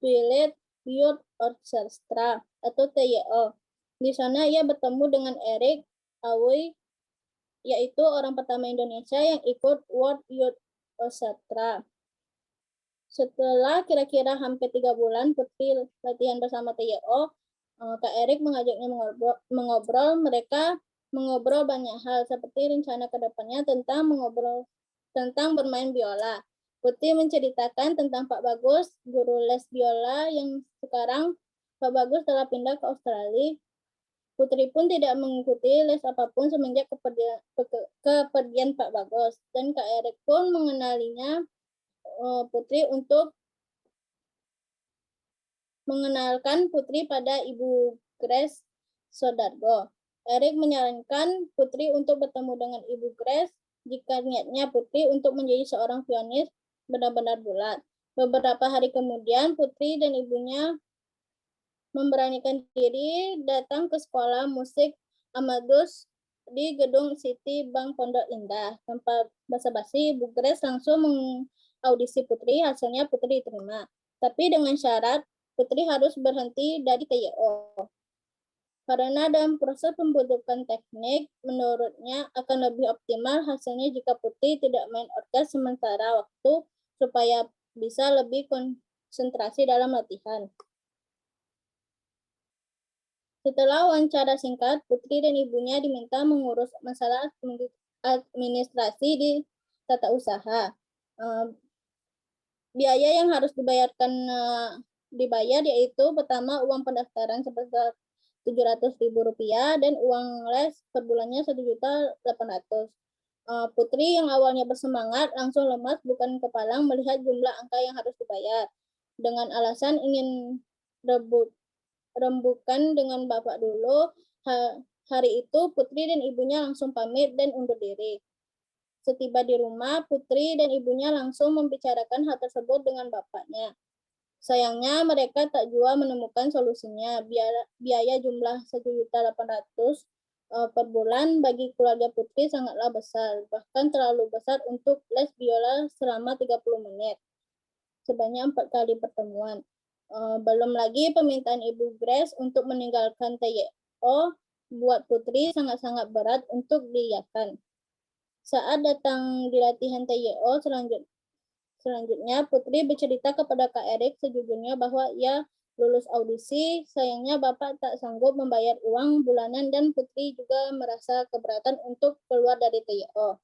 Twilight Youth Orchestra atau TYO. Di sana ia bertemu dengan Eric Aoui, yaitu orang pertama Indonesia yang ikut World Youth Orchestra. Setelah kira-kira hampir 3 bulan Putri latihan bersama TYO, Kak Erik mengajaknya mengobrol. Mereka mengobrol banyak hal seperti rencana kedepannya tentang bermain biola. Putri menceritakan tentang Pak Bagus, guru les biola yang sekarang Pak Bagus telah pindah ke Australia. Putri pun tidak mengikuti les apapun semenjak kepergian Pak Bagus, dan Kak Erik pun mengenalinya Putri untuk mengenalkan Putri pada Ibu Grace Sodargo. Erik menyarankan Putri untuk bertemu dengan Ibu Grace jika niatnya Putri untuk menjadi seorang pianis benar-benar bulat. Beberapa hari kemudian, Putri dan ibunya memberanikan diri datang ke sekolah musik Amadeus di gedung City Bank Pondok Indah. Tanpa basa-basi, Ibu Grace langsung mengaudisi Putri, hasilnya Putri diterima. Tapi dengan syarat Putri harus berhenti dari TYO. Karena dalam proses pembentukan teknik, menurutnya akan lebih optimal hasilnya jika Putri tidak main orkes sementara waktu supaya bisa lebih konsentrasi dalam latihan. Setelah wawancara singkat, Putri dan ibunya diminta mengurus masalah administrasi di tata usaha. Biaya yang harus dibayar yaitu pertama uang pendaftaran sebesar Rp700.000 dan uang les per bulannya Rp1.800.000. Putri yang awalnya bersemangat langsung lemas bukan kepalang melihat jumlah angka yang harus dibayar. Dengan alasan ingin rembukan dengan bapak dulu, hari itu Putri dan ibunya langsung pamit dan undur diri. Setiba di rumah, Putri dan ibunya langsung membicarakan hal tersebut dengan bapaknya. Sayangnya mereka tak jua menemukan solusinya. Biaya jumlah Rp1.800.000 per bulan bagi keluarga Putri sangatlah besar, bahkan terlalu besar untuk les biola selama 30 menit, sebanyak 4 kali pertemuan. Belum lagi permintaan Ibu Grace untuk meninggalkan TYO buat Putri sangat-sangat berat untuk diiyakan. Saat datang di latihan TYO selanjutnya, Putri bercerita kepada Kak Erik sejujurnya bahwa ia lulus audisi, sayangnya Bapak tak sanggup membayar uang bulanan dan Putri juga merasa keberatan untuk keluar dari TYO.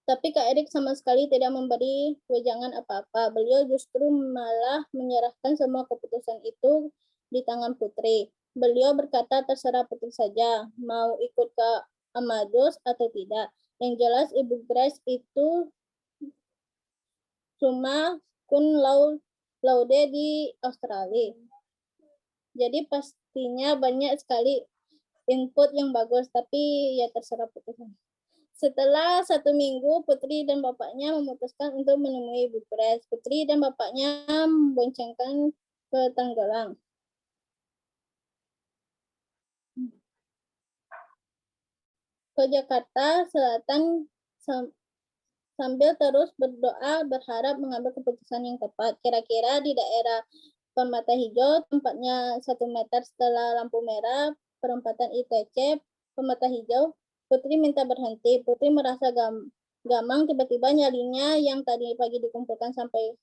Tapi Kak Erik sama sekali tidak memberi wejangan apa-apa. Beliau justru malah menyerahkan semua keputusan itu di tangan Putri. Beliau berkata terserah Putri saja, mau ikut ke Amadeus atau tidak. Yang jelas Ibu Grace itu cuma kun laude di Australia. Jadi pastinya banyak sekali input yang bagus, tapi ya terserah Putri. Setelah 1 minggu, Putri dan bapaknya memutuskan untuk menemui Ibu Grace. Putri dan bapaknya memboncengkan ke Tanggerang. Ke Jakarta Selatan sambil terus berdoa berharap mengambil keputusan yang tepat. Kira-kira di daerah Permata Hijau, tempatnya 1 meter setelah lampu merah, perempatan ITC, Permata Hijau, Putri minta berhenti. Putri merasa gamang, tiba-tiba nyalinya yang tadi pagi dikumpulkan sampai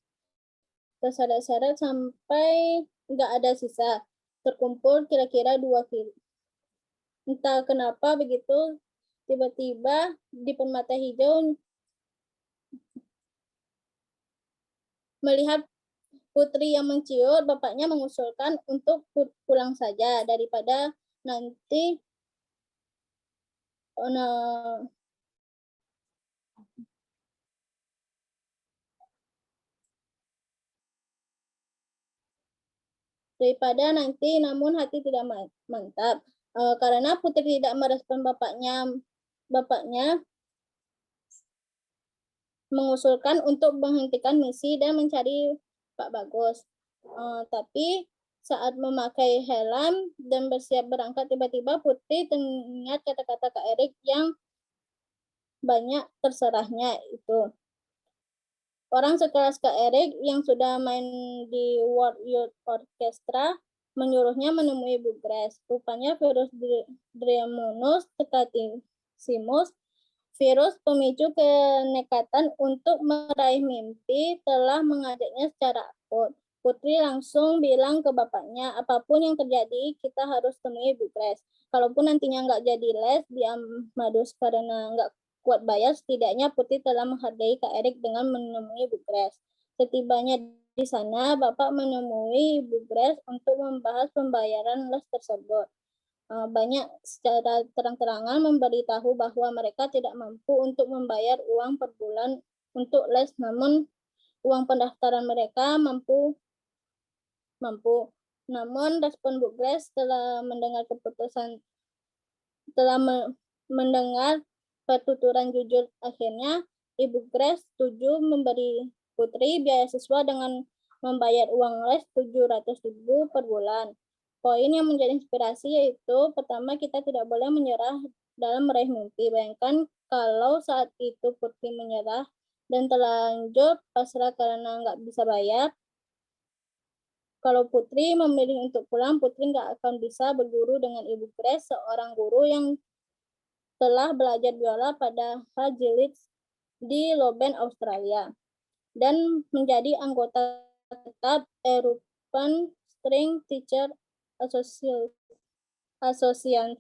terseret-seret sampai nggak ada sisa. Terkumpul kira-kira 2 kilo. Entah kenapa begitu, tiba-tiba di Permata Hijau melihat Putri yang menciut, bapaknya mengusulkan untuk pulang saja daripada nanti namun hati tidak mantap. Karena Putri tidak merespon bapaknya mengusulkan untuk menghentikan misi dan mencari Pak Bagus. Tapi saat memakai helm dan bersiap berangkat, tiba-tiba Putri teringat kata-kata Kak Erik yang banyak terserahnya itu. Orang sekelas Kak Erik yang sudah main di World Youth Orchestra menyuruhnya menemui Bu Grace. Rupanya virus Dreamunus Tecatissimus, virus pemicu kenekatan untuk meraih mimpi, telah mengajaknya secara akut. Putri langsung bilang ke bapaknya, apapun yang terjadi, kita harus temui Bu Grace. Kalaupun nantinya nggak jadi les di Amadeus karena nggak kuat bayar, setidaknya Putri telah menghargai Kak Erik dengan menemui Bu Grace. Setibanya di sana, Bapak menemui Bu Grace untuk membahas pembayaran les tersebut. Banyak secara terang-terangan memberitahu bahwa mereka tidak mampu untuk membayar uang per bulan untuk les, namun uang pendaftaran mereka mampu. Namun respon Bu Grace setelah mendengar mendengar petuturan jujur akhirnya, Ibu Grace setuju memberi Putri biaya siswa dengan membayar uang les 700.000 per bulan. Poin yang menjadi inspirasi yaitu pertama, kita tidak boleh menyerah dalam meraih mimpi. Bayangkan kalau saat itu Putri menyerah dan terlanjur pasrah karena nggak bisa bayar. Kalau Putri memilih untuk pulang, Putri nggak akan bisa berguru dengan Ibu Grace, seorang guru yang telah belajar biola pada Haji Leeds di Loben, Australia, dan menjadi anggota tetap European String Teacher Association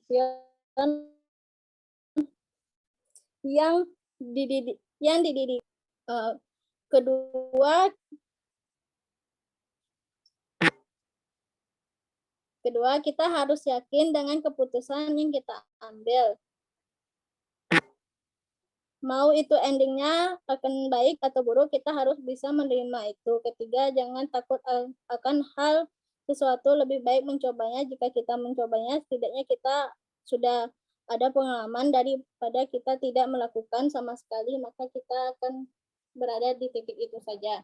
yang dididik. Kedua, kita harus yakin dengan keputusan yang kita ambil. Mau itu endingnya akan baik atau buruk, kita harus bisa menerima itu. Ketiga, jangan takut akan hal sesuatu, lebih baik mencobanya. Jika kita mencobanya, setidaknya kita sudah ada pengalaman daripada kita tidak melakukan sama sekali, maka kita akan berada di titik itu saja.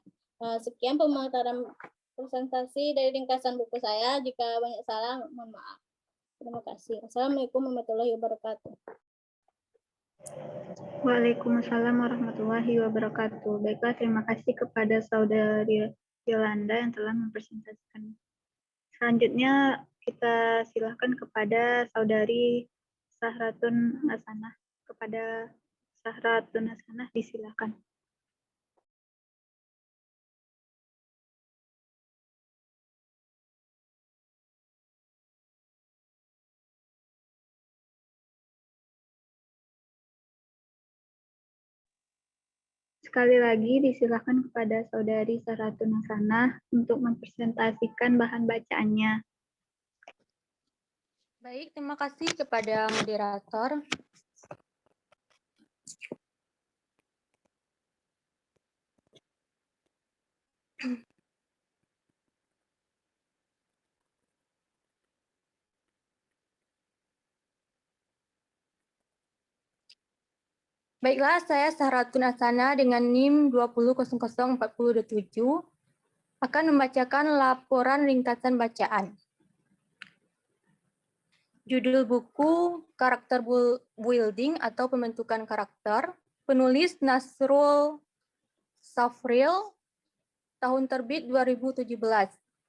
Sekian pemaparan presentasi dari ringkasan buku saya. Jika banyak salah, mohon maaf. Terima kasih. Assalamualaikum warahmatullahi wabarakatuh. Waalaikumsalam warahmatullahi wabarakatuh. Baiklah, terima kasih kepada Saudari Yolanda yang telah mempresentasikan. Selanjutnya kita silakan kepada Saudari Sahratun Hasanah. Kepada Sahratun Hasanah disilakan. Sekali lagi disilakan kepada Saudari Sahratun Hasanah untuk mempresentasikan bahan bacaannya. Baik, terima kasih kepada moderator. Baiklah, saya Sahratun Hasanah dengan NIM 20004027 akan membacakan laporan ringkasan bacaan. Judul buku Karakter Building atau Pembentukan Karakter, penulis Nasrul Safril, tahun terbit 2017,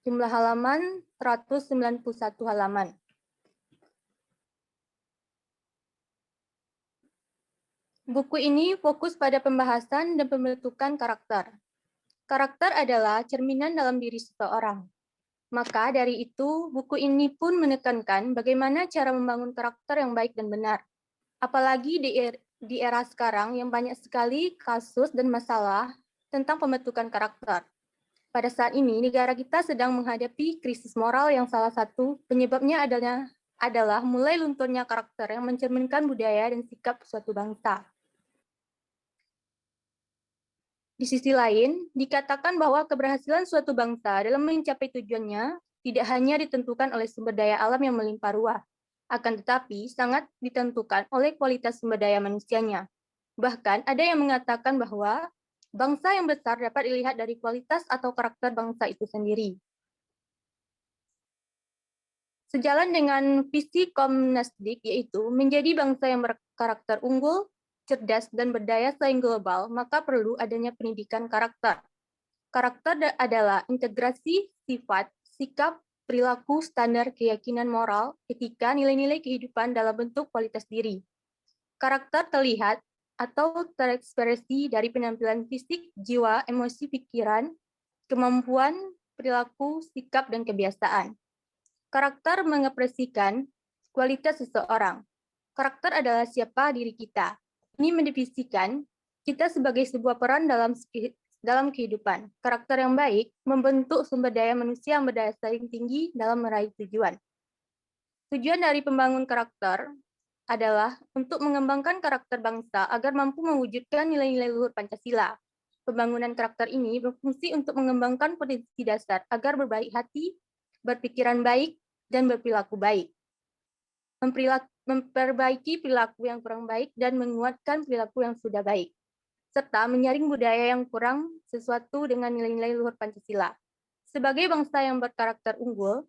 jumlah halaman 191 halaman. Buku ini fokus pada pembahasan dan pembentukan karakter. Karakter adalah cerminan dalam diri seseorang. Maka dari itu, buku ini pun menekankan bagaimana cara membangun karakter yang baik dan benar. Apalagi di era sekarang yang banyak sekali kasus dan masalah tentang pembentukan karakter. Pada saat ini, negara kita sedang menghadapi krisis moral yang salah satu penyebabnya adalah mulai lunturnya karakter yang mencerminkan budaya dan sikap suatu bangsa. Di sisi lain, dikatakan bahwa keberhasilan suatu bangsa dalam mencapai tujuannya tidak hanya ditentukan oleh sumber daya alam yang melimpah ruah, akan tetapi sangat ditentukan oleh kualitas sumber daya manusianya. Bahkan ada yang mengatakan bahwa bangsa yang besar dapat dilihat dari kualitas atau karakter bangsa itu sendiri. Sejalan dengan visi Komnasdik, yaitu menjadi bangsa yang berkarakter unggul, cerdas, dan berdaya saing global, maka perlu adanya pendidikan karakter. Karakter adalah integrasi sifat, sikap, perilaku, standar, keyakinan moral, etika, nilai-nilai kehidupan dalam bentuk kualitas diri. Karakter terlihat atau terekspresi dari penampilan fisik, jiwa, emosi, pikiran, kemampuan, perilaku, sikap, dan kebiasaan. Karakter mengekspresikan kualitas seseorang. Karakter adalah siapa diri kita. Ini mendefinisikan kita sebagai sebuah peran dalam kehidupan. Karakter yang baik membentuk sumber daya manusia yang berdaya saing tinggi dalam meraih tujuan. Tujuan dari pembangun karakter adalah untuk mengembangkan karakter bangsa agar mampu mewujudkan nilai-nilai luhur Pancasila. Pembangunan karakter ini berfungsi untuk mengembangkan potensi dasar agar berbaik hati, berpikiran baik, dan berperilaku baik. Memperbaiki perilaku yang kurang baik dan menguatkan perilaku yang sudah baik, serta menyaring budaya yang kurang sesuatu dengan nilai-nilai luhur Pancasila. Sebagai bangsa yang berkarakter unggul,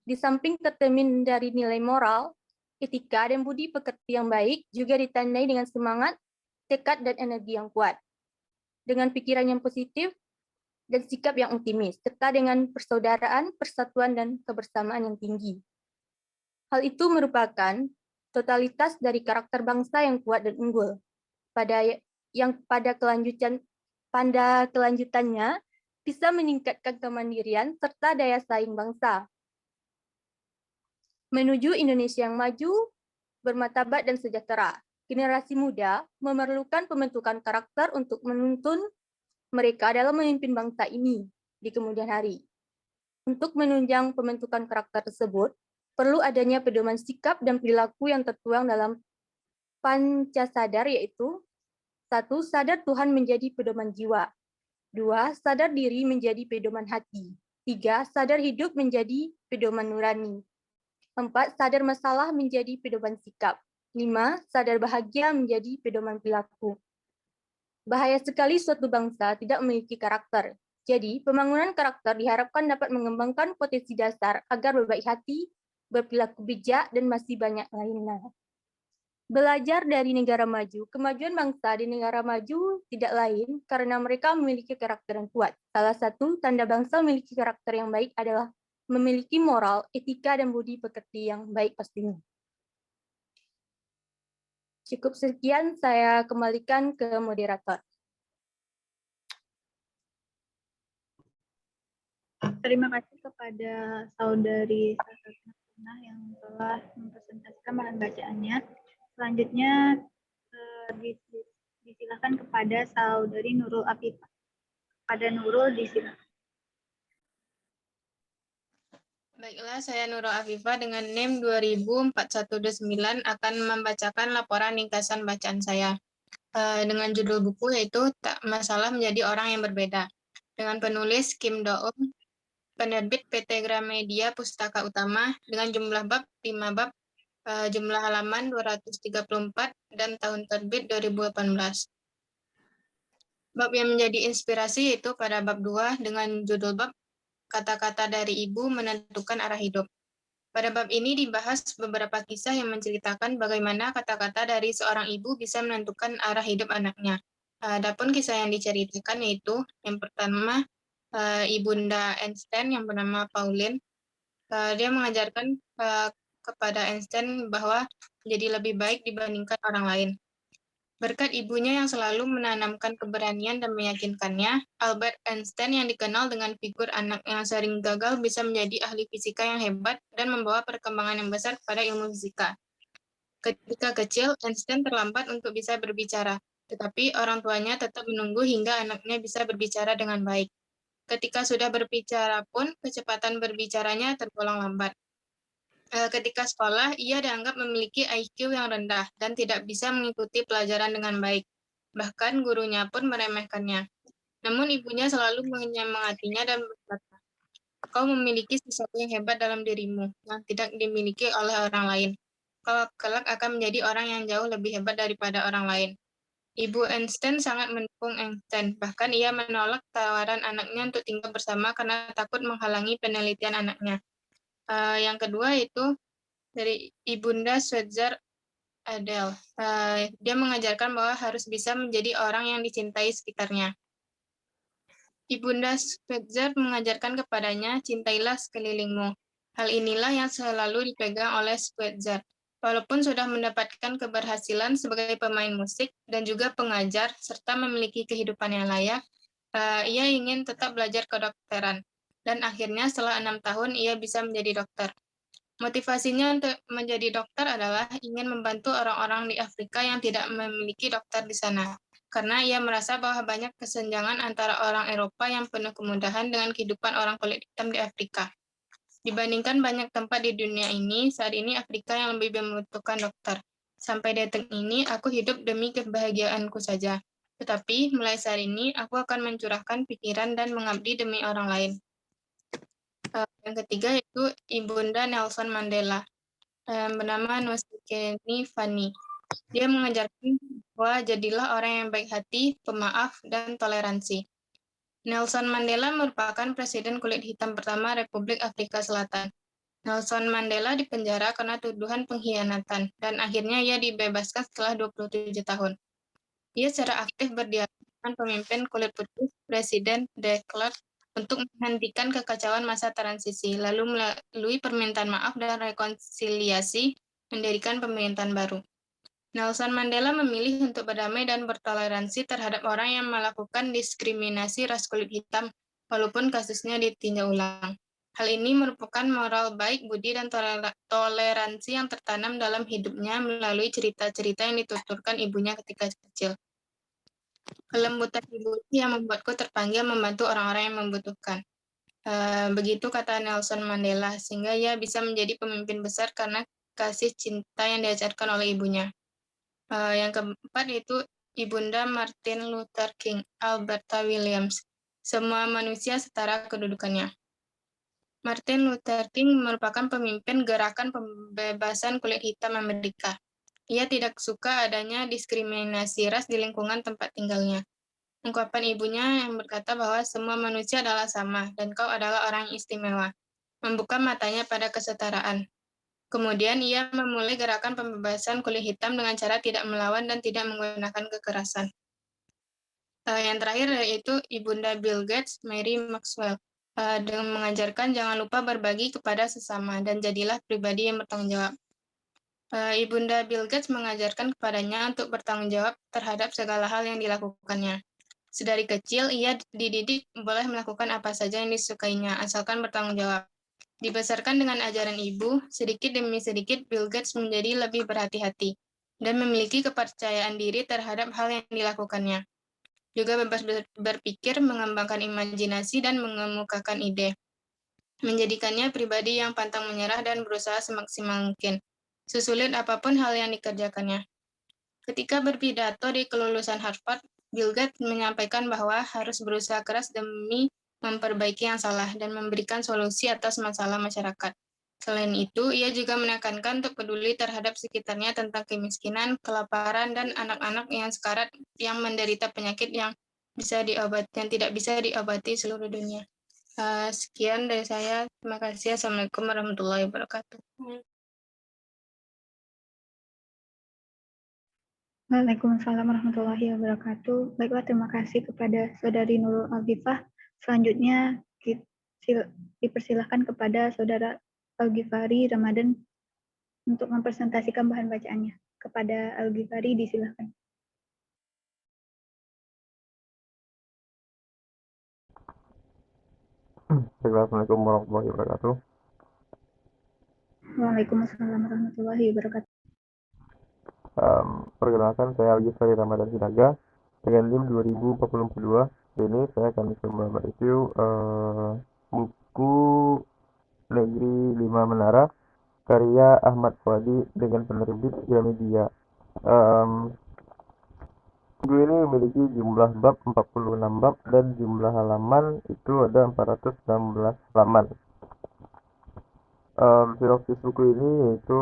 di samping tercermin dari nilai moral, etika, dan budi pekerti yang baik, juga ditandai dengan semangat, tekad, dan energi yang kuat. Dengan pikiran yang positif dan sikap yang optimis, serta dengan persaudaraan, persatuan, dan kebersamaan yang tinggi. Hal itu merupakan totalitas dari karakter bangsa yang kuat dan unggul, pada kelanjutannya bisa meningkatkan kemandirian serta daya saing bangsa. Menuju Indonesia yang maju, bermartabat dan sejahtera, generasi muda memerlukan pembentukan karakter untuk menuntun mereka dalam memimpin bangsa ini di kemudian hari. Untuk menunjang pembentukan karakter tersebut, perlu adanya pedoman sikap dan perilaku yang tertuang dalam Pancasadar, yaitu 1. Sadar Tuhan menjadi pedoman jiwa. 2. Sadar diri menjadi pedoman hati. 3. Sadar hidup menjadi pedoman nurani. 4. Sadar masalah menjadi pedoman sikap. 5. Sadar bahagia menjadi pedoman perilaku. Bahaya sekali suatu bangsa tidak memiliki karakter. Jadi, pembangunan karakter diharapkan dapat mengembangkan potensi dasar agar berbaik hati, berperilaku bijak, dan masih banyak lainnya. Belajar dari negara maju, kemajuan bangsa di negara maju tidak lain karena mereka memiliki karakter yang kuat. Salah satu tanda bangsa memiliki karakter yang baik adalah memiliki moral, etika, dan budi pekerti yang baik pastinya. Cukup sekian, saya kembalikan ke moderator. Terima kasih kepada saudari Sasana yang telah mempresentasikan bahan bacaannya. Selanjutnya disilakan kepada saudari Nurul Afifah. Pada Nurul disilakan. Baiklah, saya Nurul Afifah dengan NIM 204129 akan membacakan laporan ringkasan bacaan saya. Dengan judul buku yaitu Tak Masalah Menjadi Orang yang Berbeda. Dengan penulis Kim Do-eum, penerbit PT Gramedia Pustaka Utama, dengan jumlah bab 5 bab, jumlah halaman 234, dan tahun terbit 2018. Bab yang menjadi inspirasi yaitu pada bab 2 dengan judul bab Kata-kata dari Ibu Menentukan Arah Hidup. Pada bab ini dibahas beberapa kisah yang menceritakan bagaimana kata-kata dari seorang ibu bisa menentukan arah hidup anaknya. Adapun kisah yang diceritakan yaitu yang pertama, Ibunda Einstein yang bernama Pauline. Dia mengajarkan kepada Einstein bahwa menjadi lebih baik dibandingkan orang lain. Berkat ibunya yang selalu menanamkan keberanian dan meyakinkannya, Albert Einstein yang dikenal dengan figur anak yang sering gagal bisa menjadi ahli fisika yang hebat dan membawa perkembangan yang besar pada ilmu fisika. Ketika kecil, Einstein terlambat untuk bisa berbicara, tetapi orang tuanya tetap menunggu hingga anaknya bisa berbicara dengan baik. Ketika sudah berbicara pun, kecepatan berbicaranya tergolong lambat. Ketika sekolah, ia dianggap memiliki IQ yang rendah dan tidak bisa mengikuti pelajaran dengan baik. Bahkan gurunya pun meremehkannya. Namun ibunya selalu menyemangatinya dan berkata, "Kau memiliki sesuatu yang hebat dalam dirimu, yang tidak dimiliki oleh orang lain. Kau kelak akan menjadi orang yang jauh lebih hebat daripada orang lain." Ibu Einstein sangat mendukung Einstein, bahkan ia menolak tawaran anaknya untuk tinggal bersama karena takut menghalangi penelitian anaknya. Yang kedua itu dari Ibunda Swetzer Adele. Dia mengajarkan bahwa harus bisa menjadi orang yang dicintai sekitarnya. Ibunda Swetzer mengajarkan kepadanya, cintailah sekelilingmu. Hal inilah yang selalu dipegang oleh Swetzer. Walaupun sudah mendapatkan keberhasilan sebagai pemain musik dan juga pengajar, serta memiliki kehidupan yang layak, ia ingin tetap belajar kedokteran. Dan akhirnya setelah 6 tahun ia bisa menjadi dokter. Motivasinya untuk menjadi dokter adalah ingin membantu orang-orang di Afrika yang tidak memiliki dokter di sana. Karena ia merasa bahwa banyak kesenjangan antara orang Eropa yang penuh kemudahan dengan kehidupan orang kulit hitam di Afrika. Dibandingkan banyak tempat di dunia ini, saat ini Afrika yang lebih membutuhkan dokter. Sampai detik ini, aku hidup demi kebahagiaanku saja. Tetapi, mulai saat ini, aku akan mencurahkan pikiran dan mengabdi demi orang lain. Yang ketiga itu Ibunda Nelson Mandela, bernama Nusikeni Fani. Dia mengajarkan bahwa jadilah orang yang baik hati, pemaaf, dan toleransi. Nelson Mandela merupakan presiden kulit hitam pertama Republik Afrika Selatan. Nelson Mandela dipenjara karena tuduhan pengkhianatan, dan akhirnya ia dibebaskan setelah 27 tahun. Ia secara aktif berdialog dengan pemimpin kulit putih, Presiden de Klerk, untuk menghentikan kekacauan masa transisi, lalu melalui permintaan maaf dan rekonsiliasi, mendirikan pemerintahan baru. Nelson Mandela memilih untuk berdamai dan bertoleransi terhadap orang yang melakukan diskriminasi ras kulit hitam, walaupun kasusnya ditinjau ulang. Hal ini merupakan moral baik, budi, dan toleransi yang tertanam dalam hidupnya melalui cerita-cerita yang dituturkan ibunya ketika kecil. Kelembutan ibu yang membuatku terpanggil membantu orang-orang yang membutuhkan. Begitu kata Nelson Mandela, sehingga ia bisa menjadi pemimpin besar karena kasih cinta yang diajarkan oleh ibunya. Yang keempat yaitu Ibunda Martin Luther King, Alberta Williams. Semua manusia setara kedudukannya. Martin Luther King merupakan pemimpin gerakan pembebasan kulit hitam Amerika. Ia tidak suka adanya diskriminasi ras di lingkungan tempat tinggalnya. Ungkapan ibunya yang berkata bahwa semua manusia adalah sama dan kau adalah orang istimewa, membuka matanya pada kesetaraan. Kemudian ia memulai gerakan pembebasan kulit hitam dengan cara tidak melawan dan tidak menggunakan kekerasan. Yang terakhir yaitu Ibunda Bill Gates, Mary Maxwell, dengan mengajarkan jangan lupa berbagi kepada sesama dan jadilah pribadi yang bertanggung jawab. Ibunda Bill Gates mengajarkan kepadanya untuk bertanggung jawab terhadap segala hal yang dilakukannya. Sedari kecil, ia dididik boleh melakukan apa saja yang disukainya, asalkan bertanggung jawab. Dibesarkan dengan ajaran ibu, sedikit demi sedikit Bill Gates menjadi lebih berhati-hati dan memiliki kepercayaan diri terhadap hal yang dilakukannya. Juga bebas berpikir, mengembangkan imajinasi, dan mengemukakan ide. Menjadikannya pribadi yang pantang menyerah dan berusaha semaksimal mungkin, sesulit apapun hal yang dikerjakannya. Ketika berpidato di kelulusan Harvard, Bill Gates menyampaikan bahwa harus berusaha keras demi memperbaiki yang salah dan memberikan solusi atas masalah masyarakat. Selain itu, ia juga menekankan untuk peduli terhadap sekitarnya tentang kemiskinan, kelaparan, dan anak-anak yang sekarat yang menderita penyakit yang tidak bisa diobati seluruh dunia. Sekian dari saya. Terima kasih. Assalamualaikum warahmatullahi wabarakatuh. Waalaikumsalam warahmatullahi wabarakatuh. Baiklah, terima kasih kepada Saudari Nurul Alghifah. Selanjutnya dipersilahkan kepada Saudara Alghifari Ramadan untuk mempresentasikan bahan bacaannya. Kepada Alghifari disilahkan. Assalamualaikum warahmatullahi wabarakatuh. Waalaikumsalam warahmatullahi wabarakatuh. Perkenalkan, saya Alghifari Ramadan Sinaga dengan NIM 2042. Ini saya akan coba mereview buku Negeri 5 Menara karya Ahmad Fuadi dengan penerbit Gramedia. Buku ini memiliki jumlah bab 46 bab dan jumlah halaman itu ada 416 halaman. Sinopsis buku ini yaitu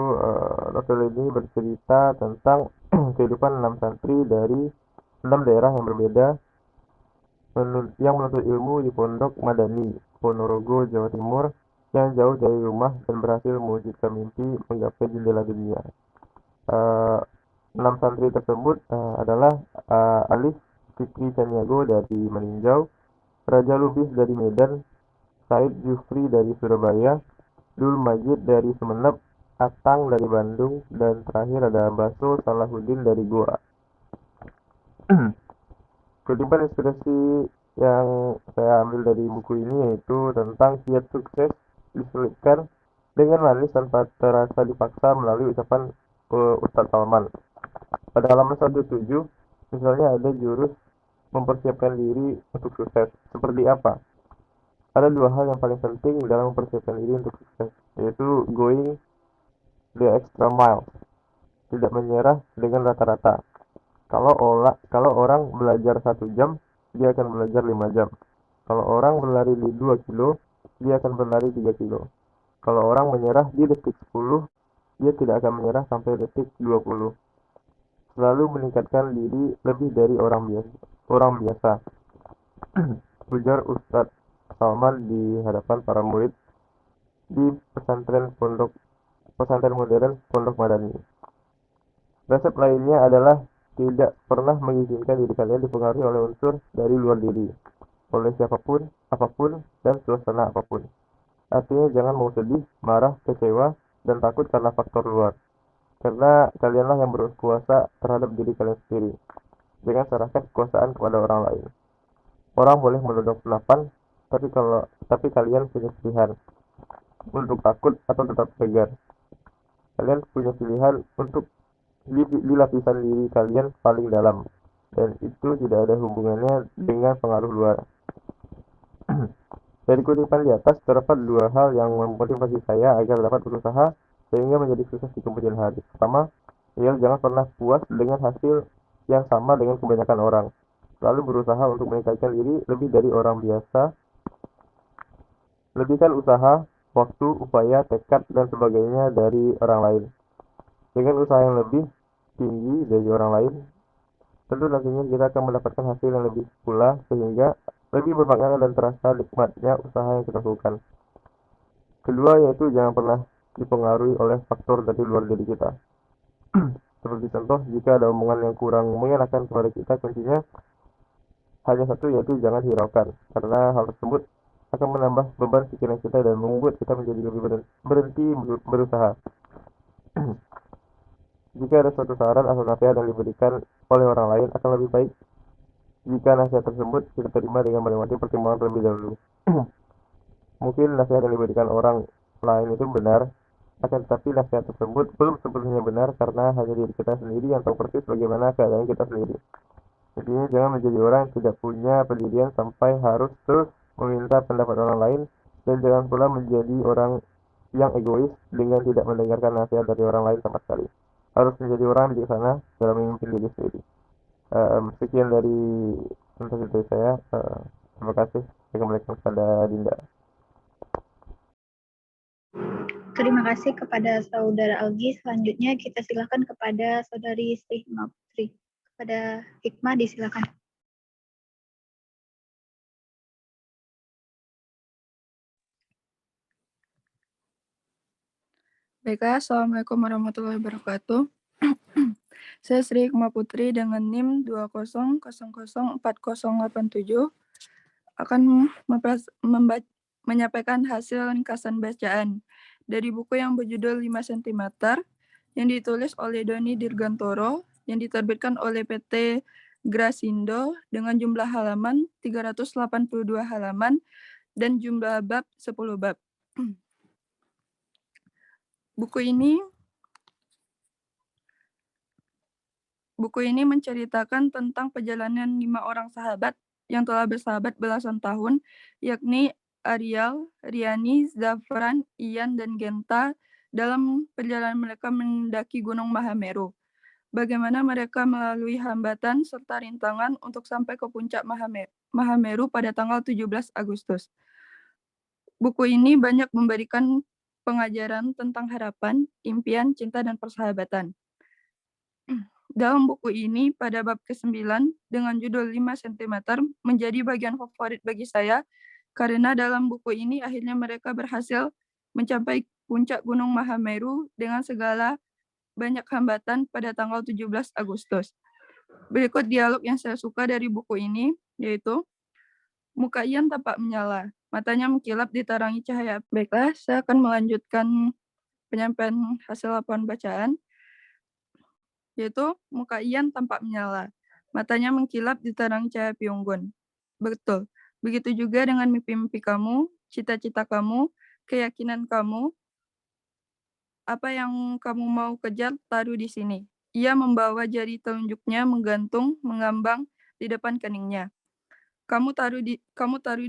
novel ini bercerita tentang kehidupan 6 santri dari 6 daerah yang berbeda yang menuntut ilmu di Pondok Madani, Ponorogo, Jawa Timur, yang jauh dari rumah dan berhasil mewujudkan mimpi menggapai jendela dunia. 6 santri tersebut adalah Alif Fikri Caniago dari Meninjau, Raja Lubis dari Medan, Said Jufri dari Surabaya, Dul Majid dari Sumeneb, Atang dari Bandung, dan terakhir ada Baso Salahuddin dari Goa. Kutipan inspirasi yang saya ambil dari buku ini yaitu tentang kiat sukses diselipkan dengan manis tanpa terasa dipaksa melalui ucapan Ustadz Salman. Pada halaman 107, misalnya ada jurus mempersiapkan diri untuk sukses. Seperti apa? Ada 2 hal yang paling penting dalam mempersiapkan diri untuk sukses, yaitu going the extra mile, tidak menyerah dengan rata-rata. Kalau orang belajar 1 jam, dia akan belajar 5 jam. Kalau orang berlari di 2 kilo, dia akan berlari 3 kilo. Kalau orang menyerah di detik 10, dia tidak akan menyerah sampai detik 20. Selalu meningkatkan diri lebih dari orang biasa. Ujar Ustadz Salman di hadapan para murid di pesantren modern Pondok Madani. Resep lainnya adalah tidak pernah mengizinkan diri kalian dipengaruhi oleh unsur dari luar diri, oleh siapapun, apapun, dan suasana apapun. Artinya jangan mau sedih, marah, kecewa, dan takut karena faktor luar. Karena kalianlah yang berkuasa terhadap diri kalian sendiri. Jangan serahkan kekuasaan kepada orang lain. Orang boleh menodong senapan, tapi kalian punya pilihan untuk takut atau tetap tegar. Kalian punya pilihan untuk di lapisan diri kalian paling dalam, dan itu tidak ada hubungannya dengan pengaruh luar. Dari kutipan di atas terdapat dua hal yang memotivasi saya agar dapat berusaha sehingga menjadi sukses di kemudian hari. Pertama, ialah jangan pernah puas dengan hasil yang sama dengan kebanyakan orang. Lalu berusaha untuk meningkatkan diri lebih dari orang biasa. Lebihkan usaha, waktu, upaya, tekad, dan sebagainya dari orang lain. Dengan usaha yang lebih tinggi dari orang lain, tentu nantinya kita akan mendapatkan hasil yang lebih pula, sehingga lebih bermakna dan terasa nikmatnya usaha yang kita lakukan. Kedua, yaitu jangan pernah dipengaruhi oleh faktor dari luar diri kita. Seperti contoh, jika ada omongan yang kurang mengenakan kepada kita, kuncinya hanya satu, yaitu jangan hiraukan, karena hal tersebut akan menambah beban pikiran kita dan membuat kita menjadi lebih berhenti berusaha. Jika ada suatu saran atau nasihat yang diberikan oleh orang lain, akan lebih baik jika nasihat tersebut kita terima dengan melewati pertimbangan terlebih dahulu. Mungkin nasihat yang diberikan orang lain itu benar, akan tetapi nasihat tersebut belum sepenuhnya benar karena hanya diri kita sendiri yang tahu persis bagaimana keadaan kita sendiri. Intinya jangan menjadi orang yang tidak punya pendirian sampai harus terus meminta pendapat orang lain, dan jangan pula menjadi orang yang egois dengan tidak mendengarkan nasihat dari orang lain sama sekali. Harus menjadi orang yang bijaksana dalam memimpin diri sendiri. Sekian dari saya. Terima kasih. Saya kembalikan kepada Dinda. Terima kasih kepada Saudara Algi. Selanjutnya kita silakan kepada Saudari Sri Hikmah Putri. Kepada Hikmah disilakan. Baiklah, Assalamualaikum warahmatullahi wabarakatuh. Saya Sri Hikmah Putri dengan NIM 20004087 akan menyampaikan hasil ringkasan bacaan dari buku yang berjudul 5 cm yang ditulis oleh Doni Dirgantoro yang diterbitkan oleh PT Grasindo dengan jumlah halaman 382 halaman dan jumlah bab 10 bab. Buku ini menceritakan tentang perjalanan 5 orang sahabat yang telah bersahabat belasan tahun, yakni Arial, Riani, Zafran, Ian, dan Genta dalam perjalanan mereka mendaki Gunung Mahameru. Bagaimana mereka melalui hambatan serta rintangan untuk sampai ke puncak Mahameru pada tanggal 17 Agustus. Buku ini banyak memberikan pengajaran tentang harapan, impian, cinta, dan persahabatan. Dalam buku ini, pada bab ke-9 dengan judul 5 cm menjadi bagian favorit bagi saya, karena dalam buku ini akhirnya mereka berhasil mencapai puncak Gunung Mahameru dengan segala banyak hambatan pada tanggal 17 Agustus. Berikut dialog yang saya suka dari buku ini, yaitu, muka Ian tampak menyala, matanya mengkilap diterangi cahaya. Baiklah, saya akan melanjutkan penyampaian hasil laporan bacaan, yaitu muka Ian tampak menyala, matanya mengkilap diterangi cahaya piunggun. Betul, begitu juga dengan mimpi-mimpi kamu, cita-cita kamu, keyakinan kamu, apa yang kamu mau kejar, taruh di sini. Ia membawa jari telunjuknya menggantung, mengambang di depan keningnya. Kamu taruh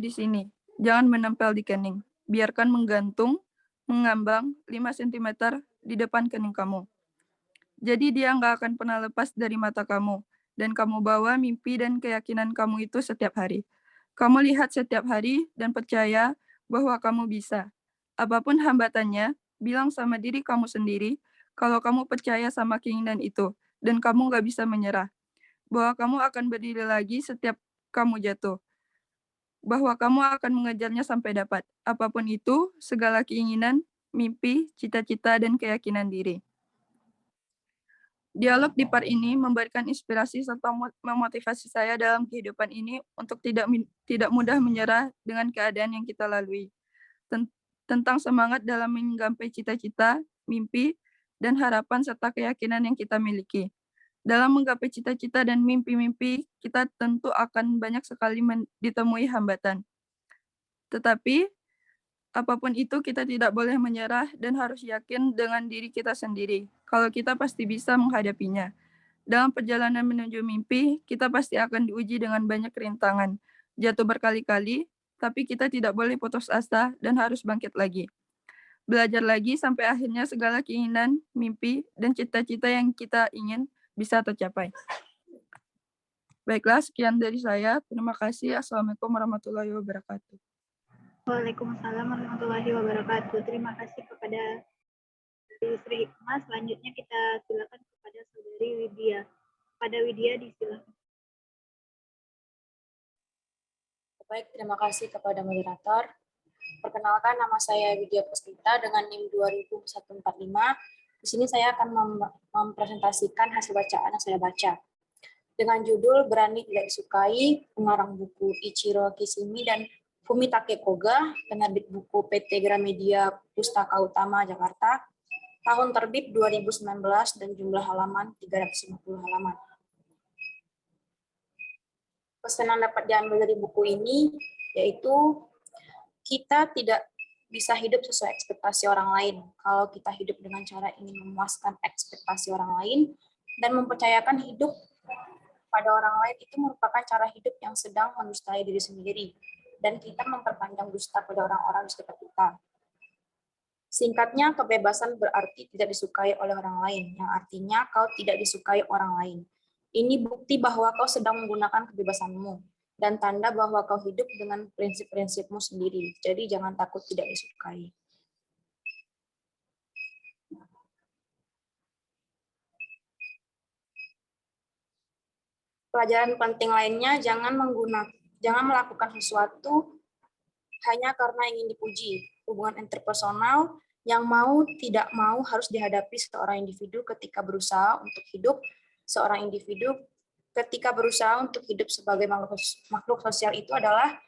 di sini. Jangan menempel di kening. Biarkan menggantung, mengambang 5 cm di depan kening kamu. Jadi dia nggak akan pernah lepas dari mata kamu. Dan kamu bawa mimpi dan keyakinan kamu itu setiap hari. Kamu lihat setiap hari dan percaya bahwa kamu bisa. Apapun hambatannya, bilang sama diri kamu sendiri kalau kamu percaya sama keinginan itu dan kamu nggak bisa menyerah. Bahwa kamu akan berdiri lagi setiap kamu jatuh. Bahwa kamu akan mengejarnya sampai dapat. Apapun itu, segala keinginan, mimpi, cita-cita, dan keyakinan diri. Dialog di part ini memberikan inspirasi serta memotivasi saya dalam kehidupan ini untuk tidak mudah menyerah dengan keadaan yang kita lalui. Tentang semangat dalam menggapai cita-cita, mimpi, dan harapan serta keyakinan yang kita miliki. Dalam menggapai cita-cita dan mimpi-mimpi, kita tentu akan banyak sekali ditemui hambatan. Tetapi, apapun itu kita tidak boleh menyerah dan harus yakin dengan diri kita sendiri, kalau kita pasti bisa menghadapinya. Dalam perjalanan menuju mimpi, kita pasti akan diuji dengan banyak rintangan, jatuh berkali-kali, tapi kita tidak boleh putus asa dan harus bangkit lagi. Belajar lagi sampai akhirnya segala keinginan, mimpi, dan cita-cita yang kita ingin bisa tercapai. Baiklah, sekian dari saya. Terima kasih. Assalamualaikum warahmatullahi wabarakatuh. Waalaikumsalam warahmatullahi wabarakatuh. Terima kasih kepada Sri Hikmah. Selanjutnya kita silakan kepada Saudari Widya. Kepada Widya disilakan. Baik, terima kasih kepada moderator. Perkenalkan, nama saya Widya Puspita dengan NIM 20145. Di sini saya akan mempresentasikan hasil bacaan yang saya baca. Dengan judul Berani Tidak Disukai, pengarang buku Ichiro Kishimi dan Fumitake Koga, penerbit buku PT Gramedia Pustaka Utama Jakarta, tahun terbit 2019 dan jumlah halaman 350 halaman. Pesan yang dapat diambil dari buku ini yaitu kita tidak bisa hidup sesuai ekspektasi orang lain. Kalau kita hidup dengan cara ingin memuaskan ekspektasi orang lain dan mempercayakan hidup pada orang lain, itu merupakan cara hidup yang sedang mendustai diri sendiri. Dan kita memperpanjang dusta pada orang-orang di sekitar kita. Singkatnya, kebebasan berarti tidak disukai oleh orang lain, yang artinya kau tidak disukai orang lain. Ini bukti bahwa kau sedang menggunakan kebebasanmu, dan tanda bahwa kau hidup dengan prinsip-prinsipmu sendiri. Jadi jangan takut tidak disukai. Pelajaran penting lainnya, jangan melakukan sesuatu hanya karena ingin dipuji. Hubungan interpersonal yang mau tidak mau harus dihadapi seorang individu ketika berusaha untuk hidup. Seorang individu ketika berusaha untuk hidup sebagai makhluk sosial itu adalah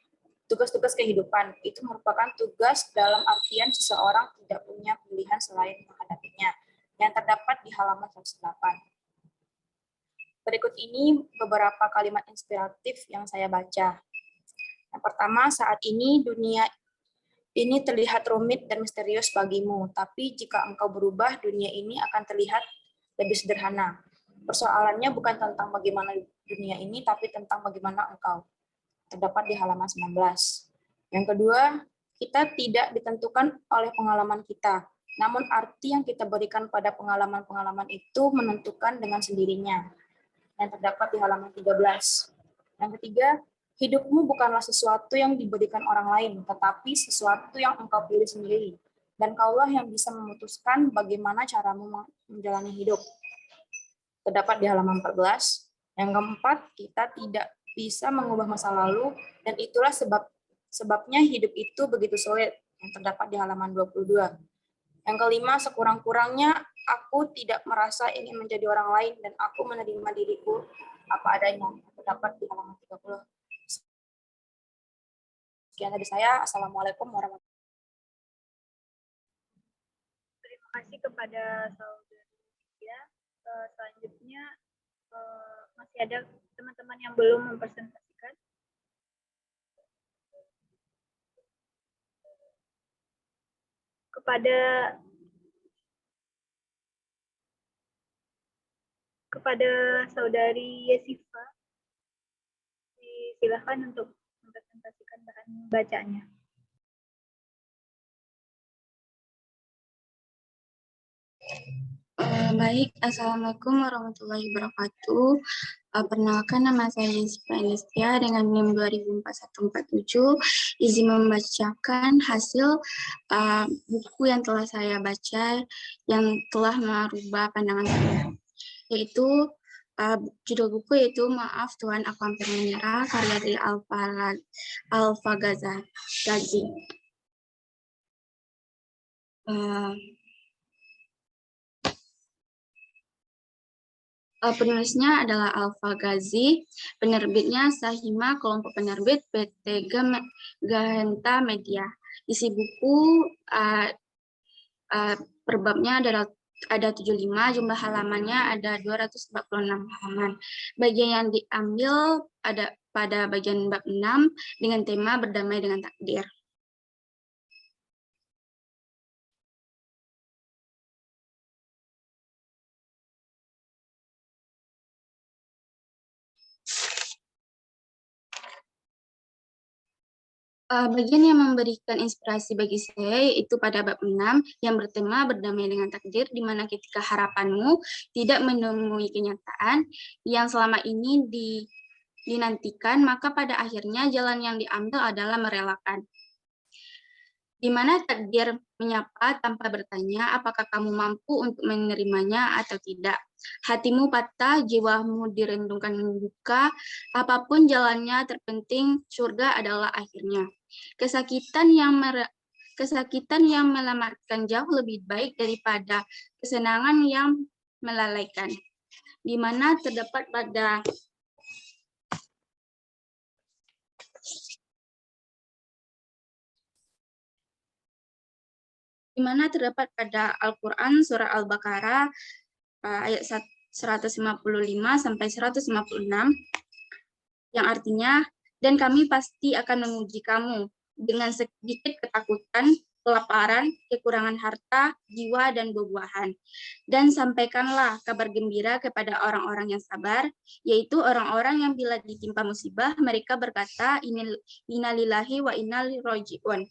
tugas-tugas kehidupan. Itu merupakan tugas dalam artian seseorang tidak punya pilihan selain menghadapinya, yang terdapat di halaman 108. Berikut ini beberapa kalimat inspiratif yang saya baca. Yang pertama, saat ini dunia ini terlihat rumit dan misterius bagimu, tapi jika engkau berubah, dunia ini akan terlihat lebih sederhana. Persoalannya bukan tentang bagaimana dunia ini, tapi tentang bagaimana engkau. Terdapat di halaman 19. Yang kedua, kita tidak ditentukan oleh pengalaman kita, namun arti yang kita berikan pada pengalaman-pengalaman itu menentukan dengan sendirinya. Yang terdapat di halaman 13. Yang ketiga, hidupmu bukanlah sesuatu yang diberikan orang lain, tetapi sesuatu yang engkau pilih sendiri. Dan kaulah yang bisa memutuskan bagaimana caramu menjalani hidup. Terdapat di halaman 14. Yang keempat, kita tidak bisa mengubah masa lalu, dan itulah sebabnya hidup itu begitu sulit. Yang terdapat di halaman 22. Yang kelima, sekurang-kurangnya aku tidak merasa ingin menjadi orang lain, dan aku menerima diriku apa adanya. Terdapat di halaman 30. Sekian dari saya. Assalamualaikum warahmatullahi wabarakatuh. Terima kasih kepada Saudari Widya. Selanjutnya masih ada teman-teman yang belum mempresentasikan. Kepada Saudari Yesifa, silakan untuk mempresentasikan bahan bacaannya. Baik, Assalamualaikum warahmatullahi wabarakatuh. Perkenalkan, nama saya Yusfa Elistia dengan NIM 204147. Izin membacakan hasil buku yang telah saya baca yang telah merubah pandangan saya, yaitu judul buku yaitu Maaf Tuhan Aku Hampir Menyerah, karya dari Alfa Gazi. Penulisnya adalah Alfa Gazi, penerbitnya Sahima, kelompok penerbit PT Gahenta Media. Isi buku per babnya ada 75, jumlah halamannya ada 246 halaman. Bagian yang diambil ada pada bagian bab 6 dengan tema berdamai dengan takdir. Bagian yang memberikan inspirasi bagi saya yaitu pada bab 6 yang bertema berdamai dengan takdir, di mana ketika harapanmu tidak menemui kenyataan yang selama ini dinantikan, maka pada akhirnya jalan yang diambil adalah merelakan. Di mana takdir menyapa tanpa bertanya apakah kamu mampu untuk menerimanya atau tidak. Hatimu patah, jiwamu direndungkan duka, apapun jalannya terpenting surga adalah akhirnya. Kesakitan yang melamatkan jauh lebih baik daripada kesenangan yang melalaikan. Di mana terdapat pada Al-Quran surah Al-Baqarah ayat 155 sampai 156 yang artinya, dan kami pasti akan menguji kamu dengan sedikit ketakutan, kelaparan, kekurangan harta, jiwa, dan buah-buahan. Dan sampaikanlah kabar gembira kepada orang-orang yang sabar, yaitu orang-orang yang bila ditimpa musibah, mereka berkata, innalillahi wa inna ilaihi raji'un.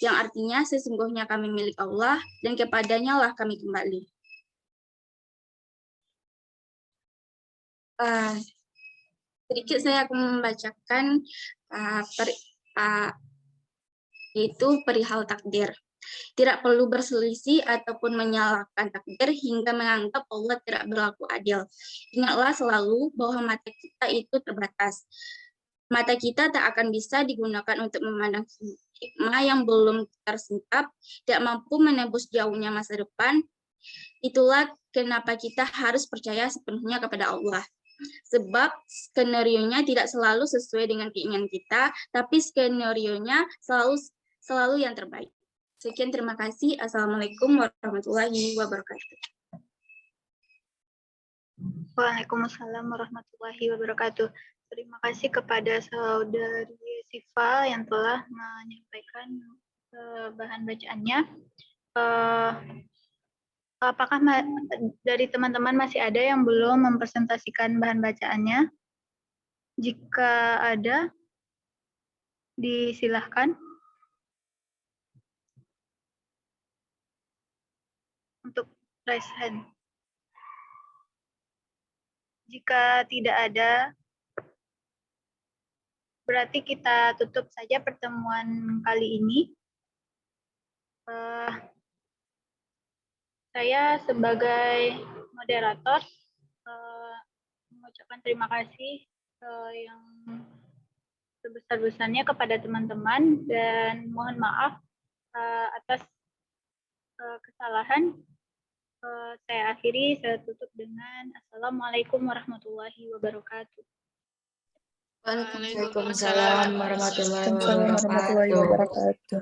Yang artinya, sesungguhnya kami milik Allah, dan kepadanya lah kami kembali. Sedikit saya akan membacakan yaitu perihal takdir. Tidak perlu berselisih ataupun menyalahkan takdir hingga menganggap Allah tidak berlaku adil. Ingatlah selalu bahwa mata kita itu terbatas. Mata kita tak akan bisa digunakan untuk memandang hikmah yang belum tersingkap, tidak mampu menembus jauhnya masa depan. Itulah kenapa kita harus percaya sepenuhnya kepada Allah. Sebab skenario-nya tidak selalu sesuai dengan keinginan kita, tapi skenario-nya selalu yang terbaik. Sekian, terima kasih. Assalamualaikum warahmatullahi wabarakatuh. Waalaikumsalam warahmatullahi wabarakatuh. Terima kasih kepada saudari Sifa yang telah menyampaikan bahan bacaannya. Apakah dari teman-teman masih ada yang belum mempresentasikan bahan bacaannya? Jika ada, disilahkan untuk raise hand. Jika tidak ada, berarti kita tutup saja pertemuan kali ini. Saya sebagai moderator mengucapkan terima kasih yang sebesar-besarnya kepada teman-teman dan mohon maaf atas kesalahan. Saya akhiri, saya tutup dengan Assalamualaikum warahmatullahi wabarakatuh. Waalaikumsalam warahmatullahi wabarakatuh.